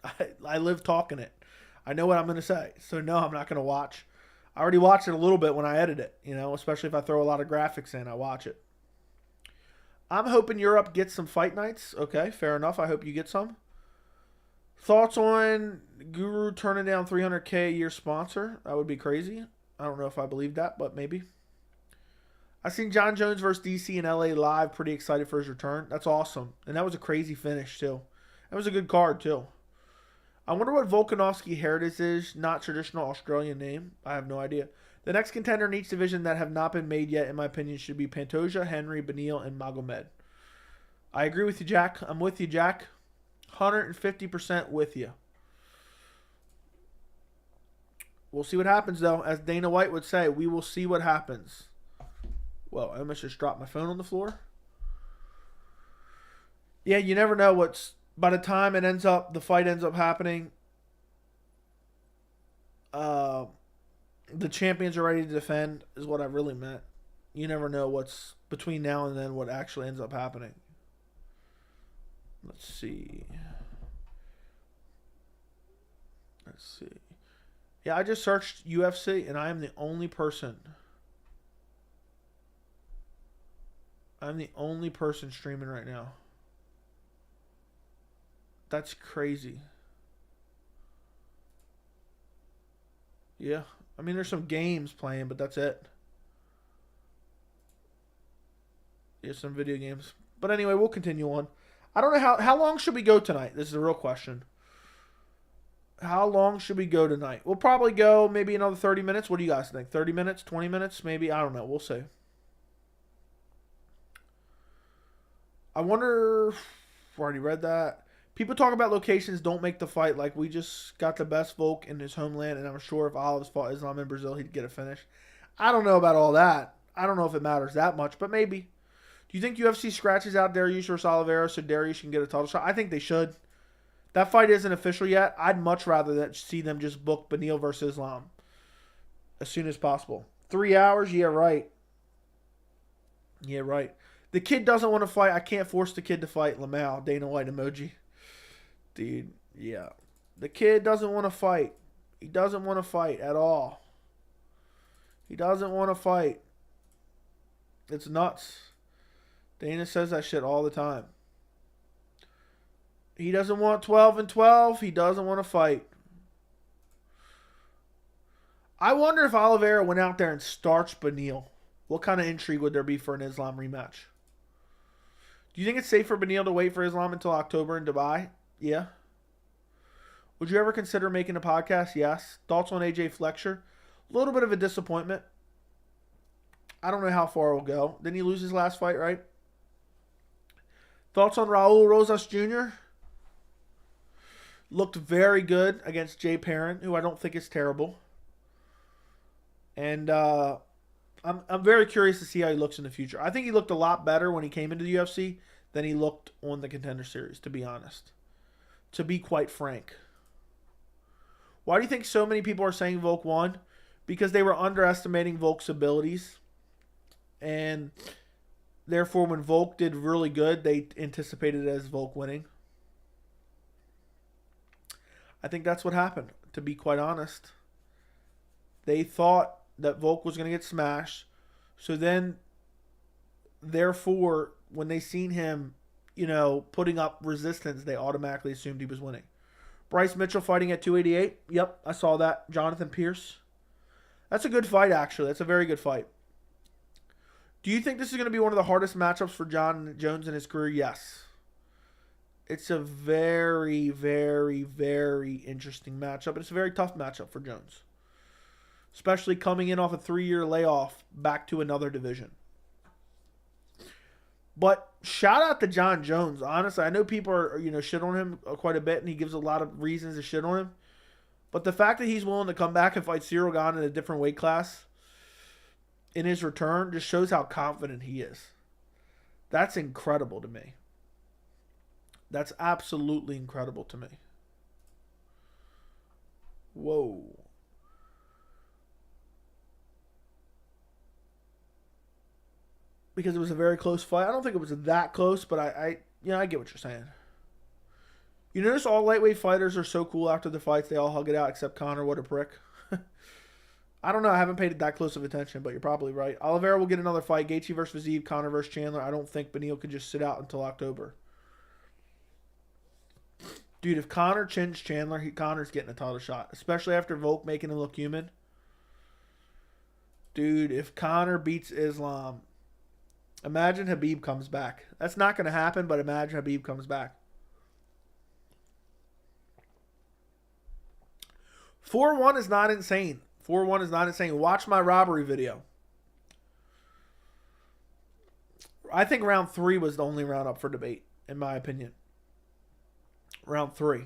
I lived talking it. I know what I'm going to say. So no, I'm not going to watch. I already watch it a little bit when I edit it, especially if I throw a lot of graphics in, I watch it. I'm hoping Europe gets some fight nights. Okay, fair enough. I hope you get some. Thoughts on Guru turning down $300K a year sponsor? That would be crazy. I don't know if I believe that, but maybe. I seen John Jones versus DC in LA live. Pretty excited for his return. That's awesome. And that was a crazy finish, too. That was a good card, too. I wonder what Volkanovski heritage is. Not traditional Australian name. I have no idea. The next contender in each division that have not been made yet, in my opinion, should be Pantoja, Henry, Beneil, and Magomed. I agree with you, Jack. I'm with you, Jack. 150% with you. We'll see what happens, though. As Dana White would say, we will see what happens. Well, I almost just dropped my phone on the floor. Yeah, you never know what's... By the time the fight ends up happening, the champions are ready to defend, is what I really meant. You never know what's between now and then what actually ends up happening. Let's see. Yeah, I just searched UFC, and I am the only person. I'm the only person streaming right now. That's crazy. Yeah. I mean, there's some games playing, but that's it. Yeah, some video games. But anyway, we'll continue on. I don't know how long should we go tonight? This is a real question. How long should we go tonight? We'll probably go maybe another 30 minutes. What do you guys think? 30 minutes? 20 minutes? Maybe? I don't know. We'll see. I wonder... I've already read that. People talk about locations don't make the fight. Like, we just got the best Volk in his homeland, and I'm sure if Olives fought Islam in Brazil, he'd get a finish. I don't know about all that. I don't know if it matters that much, but maybe. Do you think UFC scratches out Dariush versus Oliveira so Dariush can get a title shot? I think they should. That fight isn't official yet. I'd much rather see them just book Beneil versus Islam as soon as possible. 3 hours? Yeah, right. Yeah, right. The kid doesn't want to fight. I can't force the kid to fight. Lamau, Dana White emoji. Dude, yeah. The kid doesn't want to fight. He doesn't want to fight at all. He doesn't want to fight. It's nuts. Dana says that shit all the time. He doesn't want 12 and 12. He doesn't want to fight. I wonder if Oliveira went out there and starched Beneil. What kind of intrigue would there be for an Islam rematch? Do you think it's safe for Beneil to wait for Islam until October in Dubai? Yeah. Would you ever consider making a podcast? Yes. Thoughts on AJ Fletcher? A little bit of a disappointment. I don't know how far it will go. Didn't he lose his last fight, right? Thoughts on Raul Rosas Jr.? Looked very good against Jay Perrin, who I don't think is terrible. And I'm very curious to see how he looks in the future. I think he looked a lot better when he came into the UFC than he looked on the Contender Series, to be honest. To be quite frank. Why do you think so many people are saying Volk won? Because they were underestimating Volk's abilities. And therefore, when Volk did really good, they anticipated it as Volk winning. I think that's what happened, to be quite honest. They thought that Volk was going to get smashed. So then, therefore, when they seen him, putting up resistance, they automatically assumed he was winning. Bryce Mitchell fighting at 288. Yep, I saw that. Jonathan Pierce. That's a good fight, actually. That's a very good fight. Do you think this is going to be one of the hardest matchups for John Jones in his career? Yes. It's a very, very, very interesting matchup. It's a very tough matchup for Jones. Especially coming in off a 3-year layoff back to another division. But shout out to John Jones. Honestly, I know people are shit on him quite a bit, and he gives a lot of reasons to shit on him. But the fact that he's willing to come back and fight Cyril Gane in a different weight class in his return just shows how confident he is. That's incredible to me. That's absolutely incredible to me. Whoa. Because it was a very close fight. I don't think it was that close, but I get what you're saying. You notice all lightweight fighters are so cool after the fights. They all hug it out except Conor. What a prick. I don't know. I haven't paid it that close of attention, but you're probably right. Oliveira will get another fight. Gaethje versus Fiziev, Conor versus Chandler. I don't think Beneil could just sit out until October. Dude, if Conor chins Chandler, Conor's getting a title shot, especially after Volk making him look human. Dude, if Conor beats Islam, imagine Khabib comes back. That's not going to happen, but imagine Khabib comes back. 4-1 is not insane. 4-1 is not insane. Watch my robbery video. I think round 3 was the only round up for debate, in my opinion. Round 3.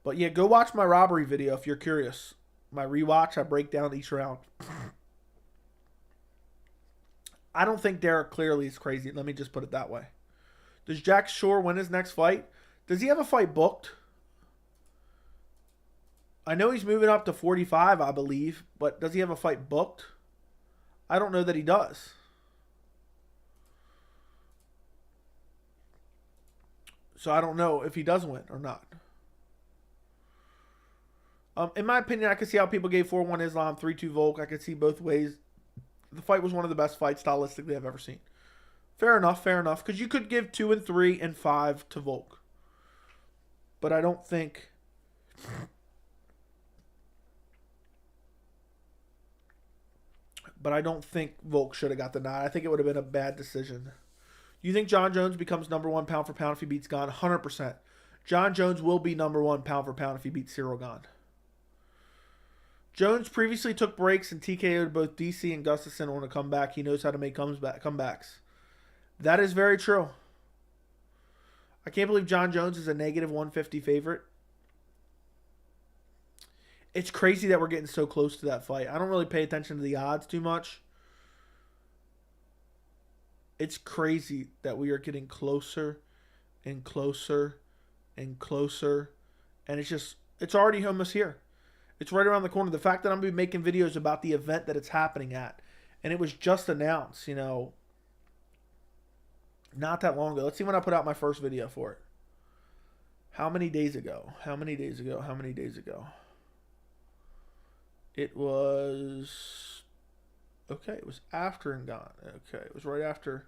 But yeah, go watch my robbery video if you're curious. My rewatch, I break down each round. I don't think Derek clearly is crazy. Let me just put it that way. Does Jack Shore win his next fight? Does he have a fight booked? I know he's moving up to 45, I believe, but does he have a fight booked? I don't know that he does. So I don't know if he does win or not. In my opinion, I can see how people gave 4-1 Islam, 3-2 Volk. I could see both ways. The fight was one of the best fights stylistically I've ever seen. Fair enough, fair enough. Because you could give 2 and 3 and 5 to Volk. But I don't think... But I don't think Volk should have got the nod. I think it would have been a bad decision. You think John Jones becomes number 1 pound for pound if he beats Gane? 100%. John Jones will be number 1 pound for pound if he beats Cyril Gane. Jones previously took breaks and TKO'd both DC and Gustafsson on a comeback. He knows how to make comebacks. That is very true. I can't believe John Jones is a negative 150 favorite. It's crazy that we're getting so close to that fight. I don't really pay attention to the odds too much. It's crazy that we are getting closer and closer and closer. And it's already almost here. It's right around the corner. The fact that I'm going to be making videos about the event that it's happening at. And it was just announced, not that long ago. Let's see when I put out my first video for it. How many days ago? It was... Okay, it was after and gone. Okay, it was right after.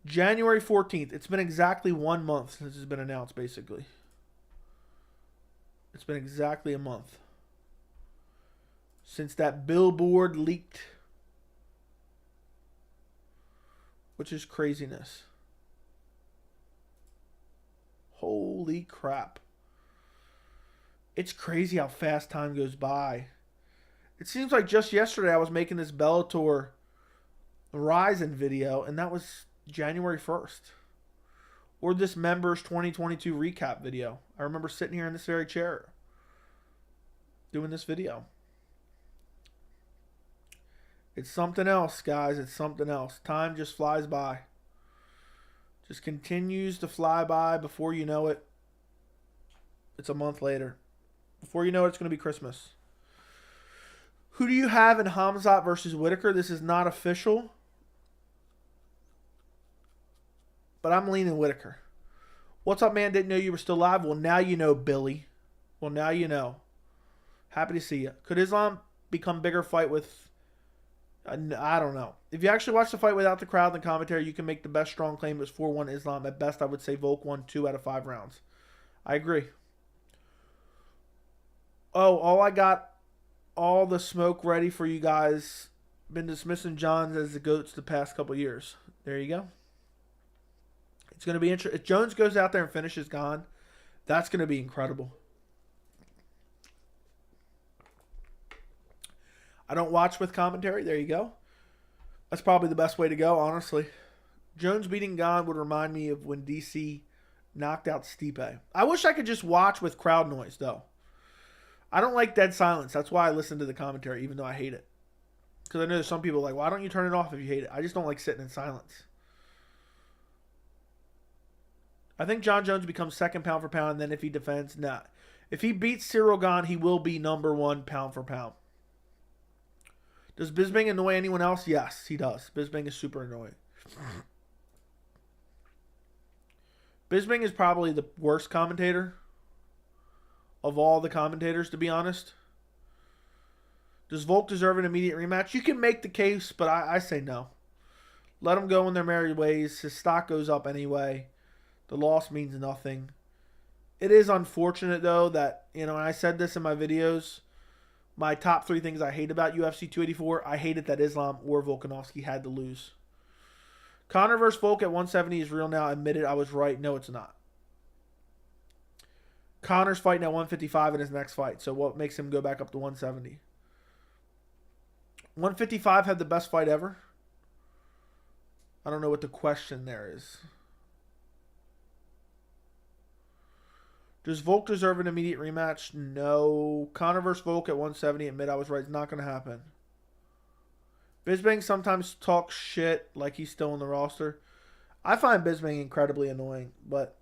January 14th. It's been exactly 1 month since it's been announced, basically. It's been exactly a month since that billboard leaked. Which is craziness. Holy crap. It's crazy how fast time goes by. It seems like just yesterday I was making this Bellator Ryzen video, and that was January 1st. Or this Members 2022 recap video. I remember sitting here in this very chair doing this video. It's something else, guys. It's something else. Time just flies by. Just continues to fly by. Before you know it, it's a month later. Before you know it, it's going to be Christmas. Who do you have in Hamzat versus Whitaker? This is not official. But I'm leaning Whitaker. What's up, man? Didn't know you were still live. Well, now you know, Billy. Well, now you know. Happy to see you. Could Islam become bigger fight with... I don't know. If you actually watch the fight without the crowd and the commentary, you can make the best strong claim it was 4-1 Islam. At best, I would say Volk won 2 out of 5 rounds. I agree. Oh, I got all the smoke ready for you guys. Been dismissing Johns as the GOATs the past couple years. There you go. It's going to be interesting. If Jones goes out there and finishes Gane, that's going to be incredible. I don't watch with commentary. There you go. That's probably the best way to go, honestly. Jones beating Gane would remind me of when DC Knocked out Stipe. I wish I could just watch with crowd noise, though. I don't like dead silence. That's why I listen to the commentary, even though I hate it. Because I know there's some people like, why don't you turn it off if you hate it? I just don't like sitting in silence. I think John Jones becomes second pound for pound, and then if he defends, nah. If he beats Cyril Gane, he will be number one pound for pound. Does Bisping annoy anyone else? Yes, he does. Bisping is super annoying. Bisping is probably the worst commentator of all the commentators, to be honest. Does Volk deserve an immediate rematch? You can make the case, but I say no. Let him go in their merry ways. His stock goes up anyway. The loss means nothing. It is unfortunate, though, that, and I said this in my videos, my top 3 things I hate about UFC 284, I hate it that Islam or Volkanovski had to lose. Conor versus Volk at 170 is real now. Admit it, I was right. No, it's not. Conor's fighting at 155 in his next fight, so what makes him go back up to 170? 155 had the best fight ever? I don't know what the question there is. Does Volk deserve an immediate rematch? No. Conor versus Volk at 170. Admit I was right. It's not going to happen. Bisping sometimes talks shit like he's still in the roster. I find Bisping incredibly annoying, but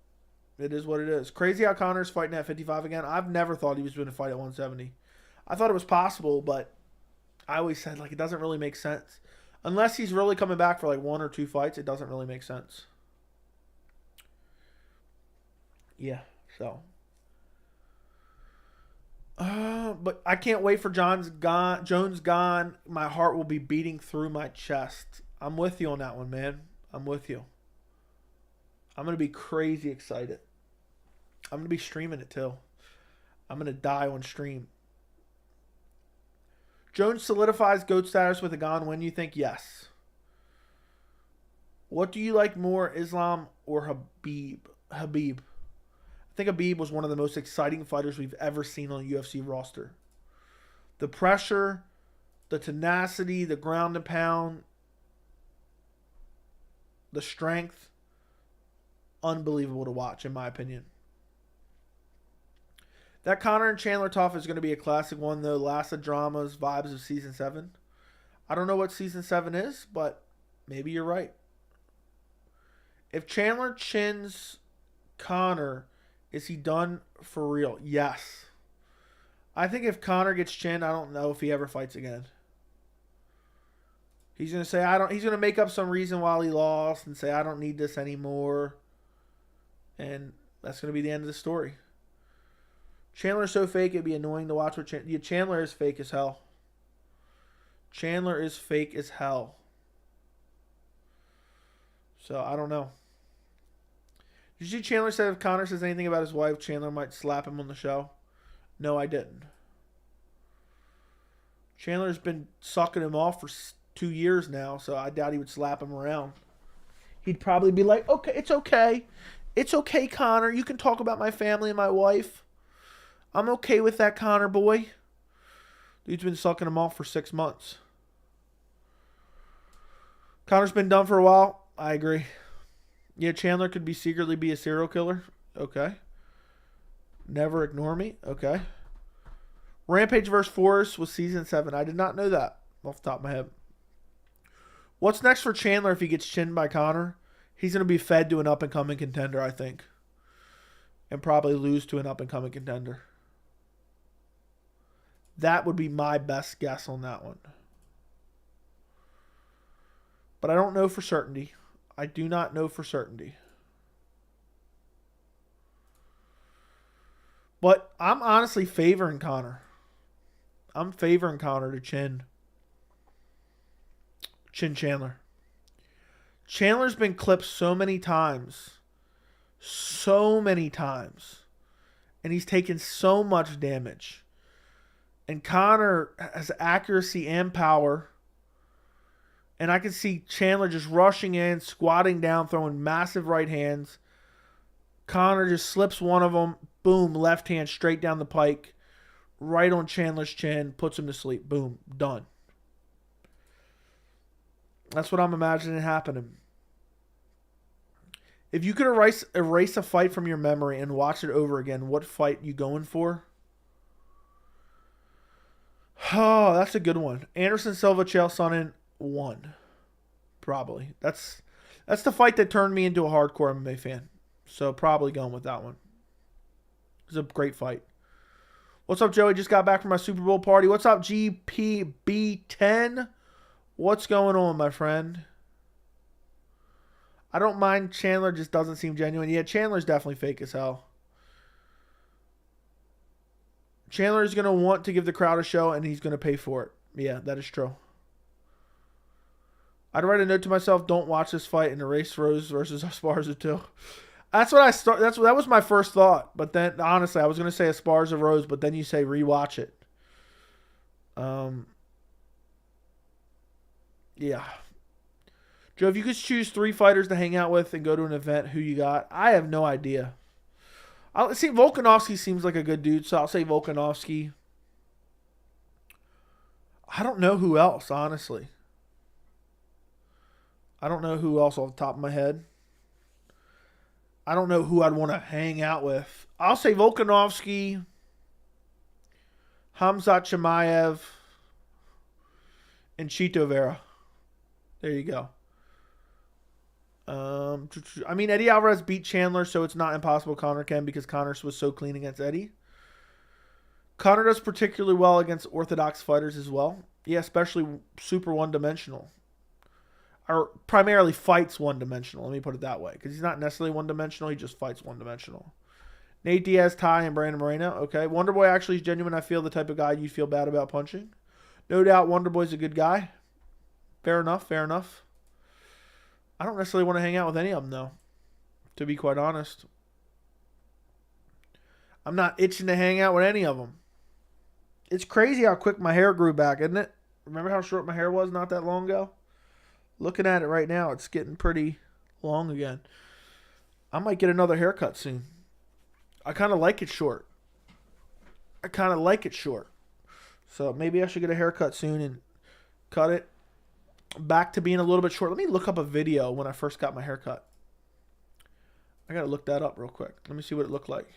it is what it is. Crazy how Conor's fighting at 55 again. I've never thought he was going to fight at 170. I thought it was possible, but I always said it doesn't really make sense. Unless he's really coming back for 1 or 2 fights, it doesn't really make sense. Yeah, so. But I can't wait for Jones gone. My heart will be beating through my chest. I'm with you on that one, man. I'm with you. I'm going to be crazy excited. I'm going to be streaming it, too. I'm going to die on stream. Jones solidifies GOAT status with a Gane win, you think? Yes. What do you like more, Islam or Habib? Habib. I think Habib was one of the most exciting fighters we've ever seen on a UFC roster. The pressure, the tenacity, the ground and pound, the strength, unbelievable to watch, in my opinion. That Conor and Chandler tough is going to be a classic one, though. Last of dramas, vibes of Season 7. I don't know what Season 7 is, but maybe you're right. If Chandler chins Conor, is he done for real? Yes. I think if Conor gets chinned, I don't know if he ever fights again. He's going to say, he's going to make up some reason while he lost and say, I don't need this anymore. And that's going to be the end of the story. Chandler's so fake, it'd be annoying to watch. Chandler is fake as hell. Chandler is fake as hell. So, I don't know. Did you see Chandler said if Conor says anything about his wife, Chandler might slap him on the show? No, I didn't. Chandler's been sucking him off for 2 years now, so I doubt he would slap him around. He'd probably be like, okay, it's okay. It's okay, Conor. You can talk about my family and my wife. I'm okay with that, Conor boy. Dude's been sucking him off for 6 months. Conor's been done for a while. I agree. Yeah, Chandler could secretly be a serial killer. Okay. Never ignore me. Okay. Rampage vs. Forrest was Season 7. I did not know that off the top of my head. What's next for Chandler if he gets chinned by Conor? He's going to be fed to an up-and-coming contender, I think. And probably lose to an up-and-coming contender. That would be my best guess on that one. But I don't know for certainty. I do not know for certainty. But I'm honestly favoring Conor. I'm favoring Conor to chin Chandler. Chandler's been clipped so many times. So many times. And he's taken so much damage. And Conor has accuracy and power. And I can see Chandler just rushing in, squatting down, throwing massive right hands. Conor just slips one of them. Boom, left hand straight down the pike. Right on Chandler's chin. Puts him to sleep. Boom, done. That's what I'm imagining happening. If you could erase a fight from your memory and watch it over again, what fight you going for? Oh, that's a good one. Anderson Silva, Chael Sonnen, 1. Probably. That's the fight that turned me into a hardcore MMA fan. So probably going with that one. It was a great fight. What's up, Joey? Just got back from my Super Bowl party. What's up, GPB10? What's going on, my friend? I don't mind. Chandler just doesn't seem genuine. Yeah, Chandler's definitely fake as hell. Chandler's going to want to give the crowd a show, and he's going to pay for it. Yeah, that is true. I'd write a note to myself, don't watch this fight and erase Rose versus Esparza too. That was my first thought. But then, honestly, I was going to say Esparza Rose, but then you say rewatch it. Yeah. Joe, if you could choose 3 fighters to hang out with and go to an event, who you got? I have no idea. I'll see. Volkanovski seems like a good dude, so I'll say Volkanovski. I don't know who else, honestly. I don't know who else off the top of my head. I don't know who I'd want to hang out with. I'll say Volkanovski, Khamzat Chimaev, and Chito Vera. There you go. I mean, Eddie Alvarez beat Chandler, so it's not impossible Conor can because Conor was so clean against Eddie. Conor does particularly well against orthodox fighters as well. Yeah, especially super one-dimensional. Or primarily fights one-dimensional, let me put it that way. Because he's not necessarily one-dimensional, he just fights one-dimensional. Nate Diaz, Ty, and Brandon Moreno. Okay, Wonderboy actually is genuine. I feel the type of guy you feel bad about punching. No doubt Wonderboy's a good guy. Fair enough, fair enough. I don't necessarily want to hang out with any of them, though. To be quite honest. I'm not itching to hang out with any of them. It's crazy how quick my hair grew back, isn't it? Remember how short my hair was not that long ago? Looking at it right now, it's getting pretty long again. I might get another haircut soon. I kind of like it short. So maybe I should get a haircut soon and cut it back to being a little bit short. Let me look up a video when I first got my haircut. I got to look that up real quick. Let me see what it looked like.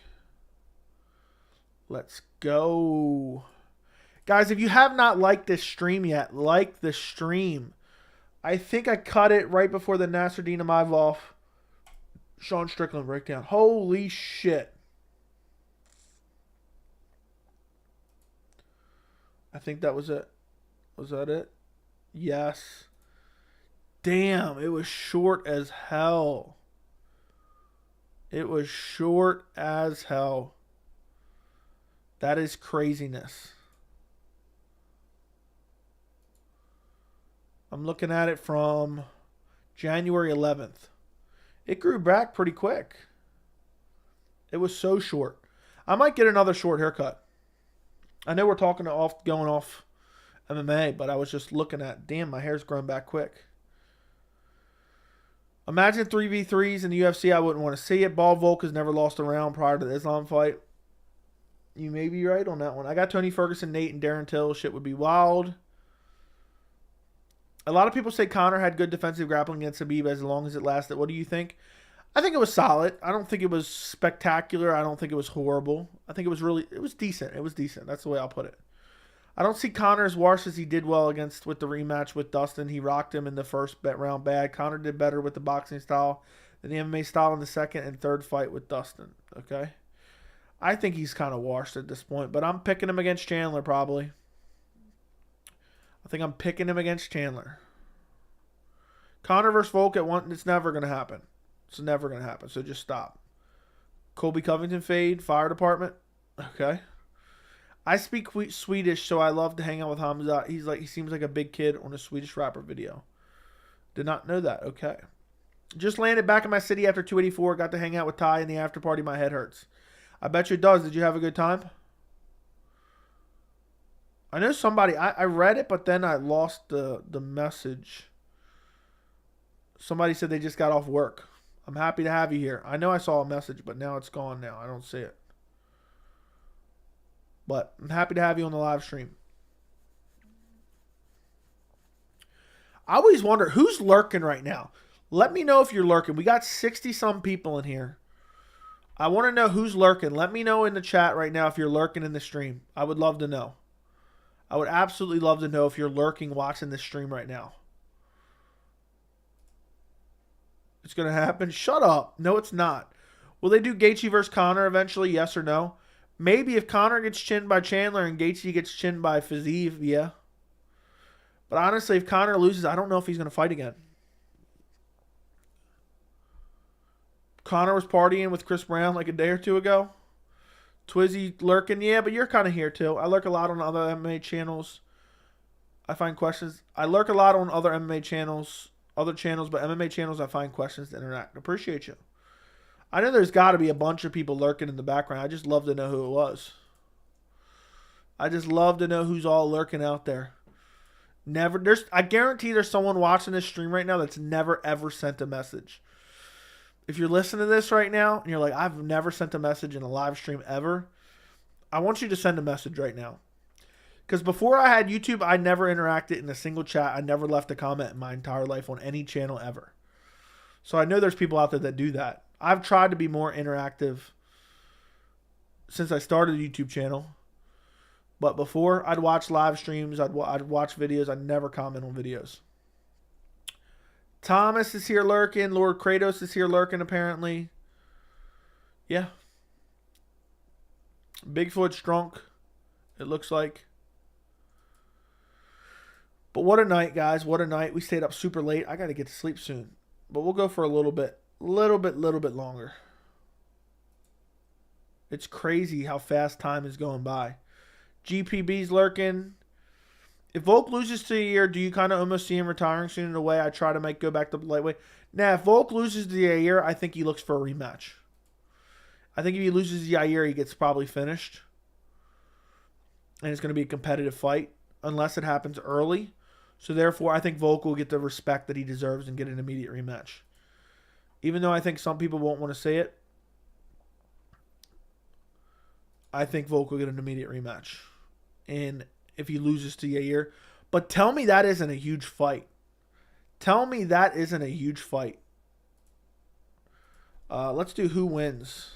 Let's go. Guys, if you have not liked this stream yet, like the stream. I think I cut it right before the Nasruddin Imavov Sean Strickland breakdown. Holy shit. I think that was it. Was that it? Yes. Damn, it was short as hell. It was short as hell. That is craziness. I'm looking at it from January 11th. It grew back pretty quick. It was so short. I might get another short haircut. I know we're going off MMA, but I was just looking at, damn, my hair's grown back quick. Imagine 3v3s in the UFC. I wouldn't want to see it. Ball Volk has never lost a round prior to the Islam fight. You may be right on that one. I got Tony Ferguson, Nate, and Darren Till. Shit would be wild. A lot of people say Conor had good defensive grappling against Khabib as long as it lasted. What do you think? I think it was solid. I don't think it was spectacular. I don't think it was horrible. I think it was decent. It was decent. That's the way I'll put it. I don't see Conor as worse as he did well with the rematch with Dustin. He rocked him in the first round bad. Conor did better with the boxing style than the MMA style in the second and third fight with Dustin. Okay? I think he's kind of washed at this point, but I'm picking him against Chandler probably. I think I'm picking him against Chandler. Conor versus Volk at one. It's never going to happen. It's never going to happen. So just stop. Colby Covington fade. Fire department. Okay. I speak Swedish, so I love to hang out with Hamza. He seems like a big kid on a Swedish rapper video. Did not know that. Okay. Just landed back in my city after 284. Got to hang out with Ty in the after party. My head hurts. I bet you it does. Did you have a good time? I know somebody, I read it, but then I lost the message. Somebody said they just got off work. I'm happy to have you here. I know I saw a message, but now it's gone now. I don't see it. But I'm happy to have you on the live stream. I always wonder, who's lurking right now? Let me know if you're lurking. We got 60-some people in here. I want to know who's lurking. Let me know in the chat right now if you're lurking in the stream. I would love to know. I would absolutely love to know if you're lurking watching this stream right now. It's going to happen? Shut up. No, it's not. Will they do Gaethje versus Conor eventually? Yes or no? Maybe if Conor gets chinned by Chandler and Gaethje gets chinned by Fiziev, yeah. But honestly, if Conor loses, I don't know if he's going to fight again. Conor was partying with Chris Brown like a day or two ago. Twizzy lurking, yeah, but you're kind of here too. I lurk a lot on other MMA channels. I find questions. I lurk a lot on other MMA channels, but MMA channels I find questions to interact. Appreciate you. I know there's got to be a bunch of people lurking in the background. I just love to know who it was. I just love to know who's all lurking out there. I guarantee there's someone watching this stream right now that's never ever sent a message. If you're listening to this right now and you're like, I've never sent a message in a live stream ever, I want you to send a message right now. Because before I had YouTube, I never interacted in a single chat. I never left a comment in my entire life on any channel ever. So I know there's people out there that do that. I've tried to be more interactive since I started a YouTube channel. But before, I'd watch live streams. I'd watch videos. I'd never comment on videos. Thomas is here lurking. Lord Kratos is here lurking, apparently. Yeah. Bigfoot's drunk, it looks like. But what a night, guys. What a night. We stayed up super late. I got to get to sleep soon. But we'll go for a little bit longer. It's crazy how fast time is going by. GPB's lurking. If Volk loses to Yair, do you kind of almost see him retiring soon in a way? I try to go back to lightweight. Now, if Volk loses to Yair, I think he looks for a rematch. I think if he loses to Yair, he gets probably finished. And it's going to be a competitive fight, unless it happens early. So, therefore, I think Volk will get the respect that he deserves and get an immediate rematch. Even though I think some people won't want to say it, I think Volk will get an immediate rematch. And if he loses to Yair. But tell me that isn't a huge fight. Let's do who wins.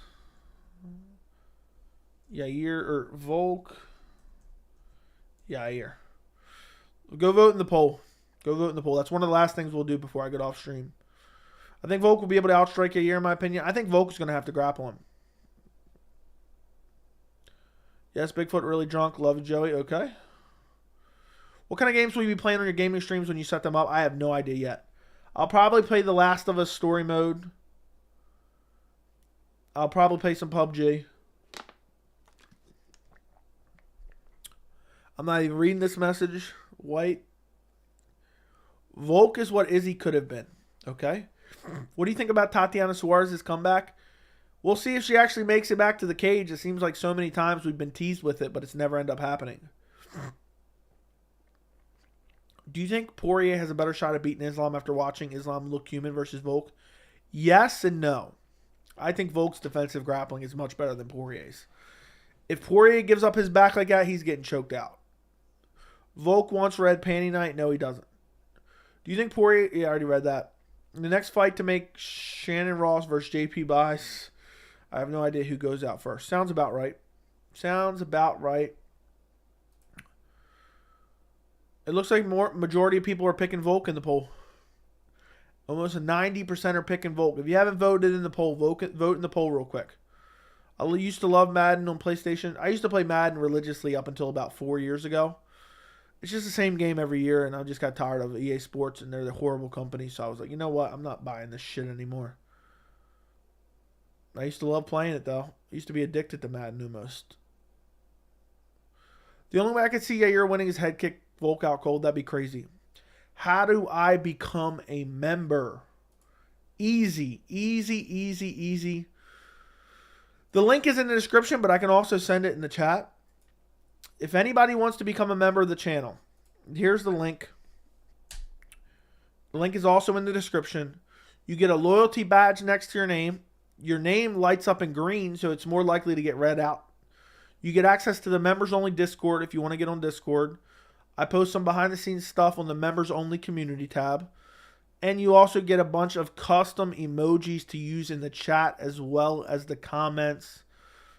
Yair or Volk? Yair. Go vote in the poll. That's one of the last things we'll do before I get off stream. I think Volk will be able to outstrike Yair, in my opinion. I think Volk is going to have to grapple him. Yes, Bigfoot really drunk. Love Joey. Okay. What kind of games will you be playing on your gaming streams when you set them up? I have no idea yet. I'll probably play The Last of Us story mode. I'll probably play some PUBG. I'm not even reading this message. White. Volk is what Izzy could have been. Okay? What do you think about Tatiana Suarez's comeback? We'll see if she actually makes it back to the cage. It seems like so many times we've been teased with it, but it's never ended up happening. Do you think Poirier has a better shot at beating Islam after watching Islam look human versus Volk? Yes and no. I think Volk's defensive grappling is much better than Poirier's. If Poirier gives up his back like that, he's getting choked out. Volk wants red panty night. No, he doesn't. Do you think Poirier... Yeah, I already read that. The next fight to make Shannon Ross versus JP Buys. I have no idea who goes out first. Sounds about right. It looks like majority of people are picking Volk in the poll. Almost 90% are picking Volk. If you haven't voted in the poll, vote in the poll real quick. I used to love Madden on PlayStation. I used to play Madden religiously up until about 4 years ago. It's just the same game every year, and I just got tired of EA Sports, and they're the horrible company. So I was like, you know what? I'm not buying this shit anymore. I used to love playing it, though. I used to be addicted to Madden almost. The only way I could see Yair winning is head kick Volk out cold. That'd be crazy. How do I become a member? Easy. The link is in the description, but I can also send it in the chat. If anybody wants to become a member of the channel, here's the link. The link is also in the description. You get a loyalty badge next to your name. Your name lights up in green, so it's more likely to get read out. You get access to the members-only Discord if you want to get on Discord. I post some behind-the-scenes stuff on the members-only community tab. And you also get a bunch of custom emojis to use in the chat as well as the comments.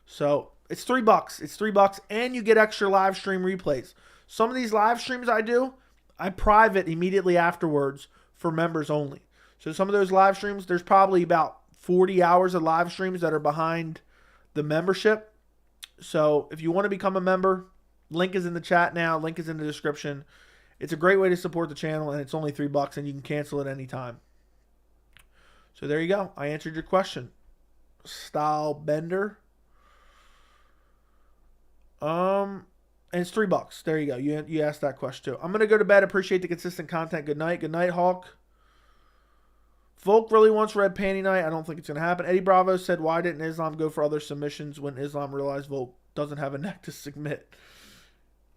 So it's $3. It's $3, and you get extra live stream replays. Some of these live streams I do, I private immediately afterwards for members only. So some of those live streams, there's probably about 40 hours of live streams that are behind the membership. So if you want to become a member, link is in the chat now. Link is in the description. It's a great way to support the channel, and it's only $3, and you can cancel at any time. So there you go. I answered your question. Style Bender. And it's $3. There you go. You asked that question too. I'm gonna go to bed. Appreciate the consistent content. Good night. Good night, Hawk. Volk really wants red panty night. I don't think it's gonna happen. Eddie Bravo said, "Why didn't Islam go for other submissions when Islam realized Volk doesn't have a neck to submit?"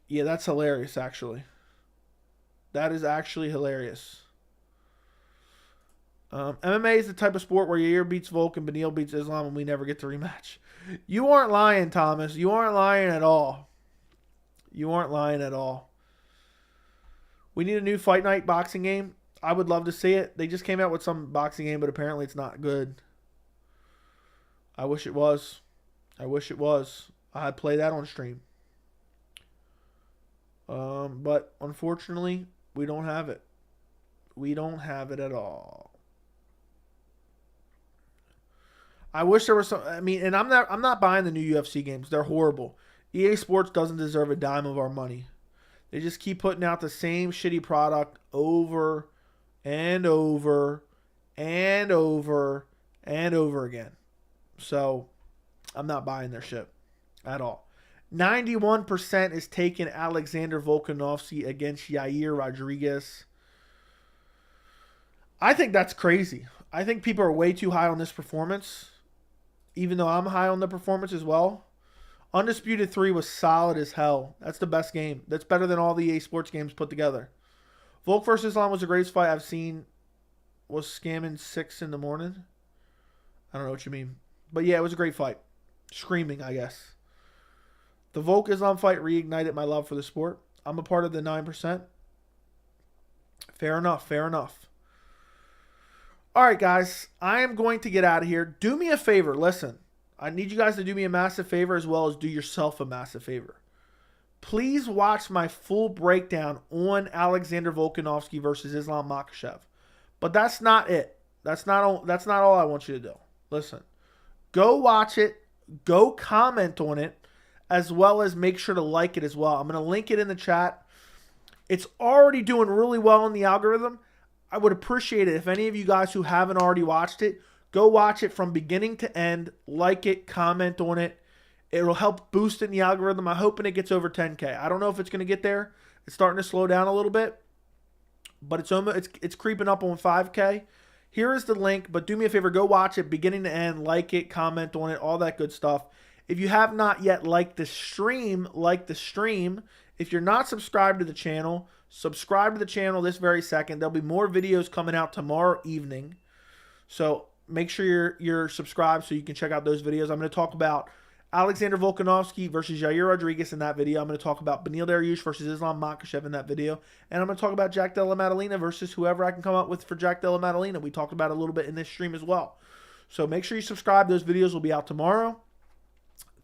Yeah, that's hilarious. Actually, that is actually hilarious. MMA is the type of sport where Yair beats Volk and Beneil beats Islam, and we never get the rematch. You aren't lying, Thomas. You aren't lying at all. You aren't lying at all. We need a new Fight Night boxing game. I would love to see it. They just came out with some boxing game, but apparently it's not good. I wish it was. I wish it was. I'd play that on stream. But unfortunately, we don't have it. We don't have it at all. I wish there was some. I mean, and I'm not buying the new UFC games. They're horrible. EA Sports doesn't deserve a dime of our money. They just keep putting out the same shitty product over and over and over and over again. So I'm not buying their shit at all. 91% is taking Alexander Volkanovski against Yair Rodriguez. I think that's crazy. I think people are way too high on this performance, even though I'm high on the performance as well. Undisputed 3 was solid as hell. That's the best game. That's better than all the EA Sports games put together. Volk versus Islam was the greatest fight I've seen. Was scamming 6 in the morning? I don't know what you mean. But yeah, it was a great fight. Screaming, I guess. The Volk Islam fight reignited my love for the sport. I'm a part of the 9%. Fair enough. Fair enough. All right, guys. I am going to get out of here. Do me a favor. Listen. I need you guys to do me a massive favor as well as do yourself a massive favor. Please watch my full breakdown on Alexander Volkanovski versus Islam Makhachev. But that's not it. That's not all I want you to do. Listen. Go watch it. Go comment on it. As well as make sure to like it as well. I'm going to link it in the chat. It's already doing really well in the algorithm. I would appreciate it if any of you guys who haven't already watched it, go watch it from beginning to end. Like it. Comment on it. It'll help boost it in the algorithm. I'm hoping it gets over 10K. I don't know if it's going to get there. It's starting to slow down a little bit. But it's creeping up on 5K. Here is the link. But do me a favor. Go watch it beginning to end. Like it. Comment on it. All that good stuff. If you have not yet liked the stream, like the stream. If you're not subscribed to the channel, subscribe to the channel this very second. There'll be more videos coming out tomorrow evening. So make sure you're subscribed so you can check out those videos. I'm going to talk about Alexander Volkanovski versus Yair Rodriguez in that video. I'm going to talk about Beneil Dariush versus Islam Makhachev in that video. And I'm going to talk about Jack Della Maddalena versus whoever I can come up with for Jack Della Maddalena. We talked about it a little bit in this stream as well. So make sure you subscribe. Those videos will be out tomorrow.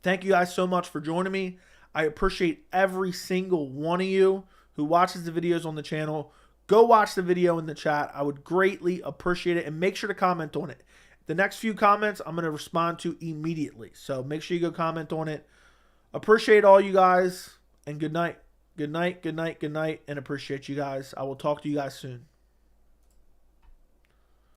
Thank you guys so much for joining me. I appreciate every single one of you who watches the videos on the channel. Go watch the video in the chat. I would greatly appreciate it. And make sure to comment on it. The next few comments I'm going to respond to immediately. So make sure you go comment on it. Appreciate all you guys. And good night. Good night, good night, good night. And appreciate you guys. I will talk to you guys soon.